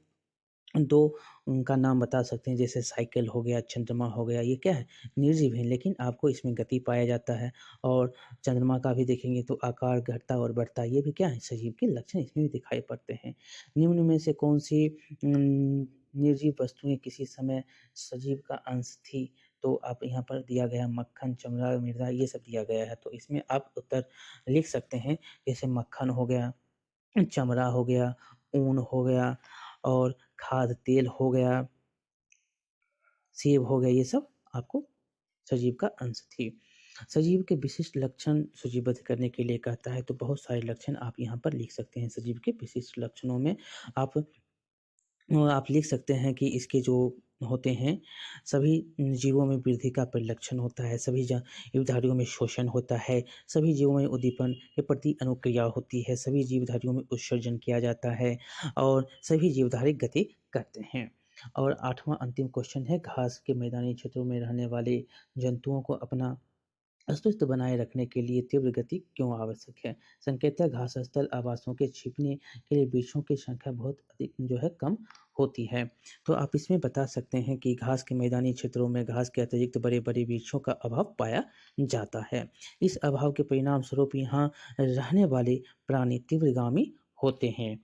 2 उनका नाम बता सकते हैं, जैसे साइकिल हो गया, चंद्रमा हो गया, ये क्या है? निर्जीव है, लेकिन आपको इसमें गति पाया जाता है। और चंद्रमा का भी देखेंगे तो आकार घटता और बढ़ता, ये भी क्या है? सजीव के लक्षण इसमें भी दिखाई पड़ते हैं। निम्न में से कौन-सी निर्जीव वस्तुएँ किसी समय सजीव का अंश थी? तो आप यहाँ पर दिया गया मक्खन, चमड़ा, मृदा ये सब दिया गया है, तो इसमें आप उत्तर लिख सकते हैं। जैसे मक्खन हो गया, चमड़ा हो गया, ऊन हो गया और खाद्य तेल हो गया, सेब हो गया, ये सब आपको सजीव का अंश थी। सजीव के विशिष्ट लक्षण सूचीबद्ध करने के लिए कहता है, तो बहुत सारे लक्षण आप यहाँ पर लिख सकते हैं। सजीव के विशिष्ट लक्षणों में आप लिख सकते हैं कि इसके जो होते हैं, सभी जीवों में वृद्धि का परिलक्षण होता है, सभी जीवधारियों में शोषण होता है, सभी जीवों में उद्दीपन के प्रति अनुक्रिया होती है, सभी जीवधारियों में उत्सर्जन किया जाता है और सभी जीवधारी गति करते हैं। और 8वां अंतिम क्वेश्चन है, घास के मैदानी क्षेत्रों में रहने वाले जंतुओं को अपना अस्तित्व बनाए रखने के लिए तीव्र गति क्यों आवश्यक है? संकेतक घास स्थल आवासों के छिपने के लिए वृक्षों की संख्या बहुत अधिक जो है कम होती है। तो आप इसमें बता सकते हैं कि घास के मैदानी क्षेत्रों में घास के अतिरिक्त बड़े-बड़े वृक्षों का अभाव पाया जाता है। इस अभाव के परिणाम स्वरूप यहाँ रहने वाले प्राणी तीव्रगामी होते हैं।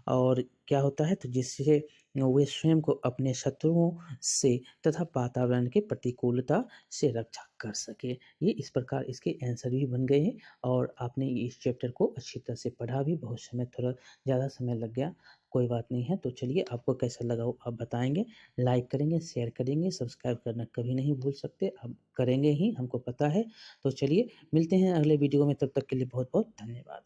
और क्या होता है? तो जिससे वे स्वयं को अपने शत्रुओं से तथा वातावरण की प्रतिकूलता से रक्षा कर सके। ये इस प्रकार इसके आंसर भी बन गए हैं और आपने इस चैप्टर को अच्छी तरह से पढ़ा भी। बहुत समय, थोड़ा ज़्यादा समय लग गया, कोई बात नहीं है। तो चलिए आपको कैसा लगा वो आप बताएँगे, लाइक करेंगे, शेयर करेंगे, सब्सक्राइब करना कभी नहीं भूल सकते, आप करेंगे ही, हमको पता है। तो चलिए मिलते हैं अगले वीडियो में, तब तक के लिए बहुत-बहुत धन्यवाद।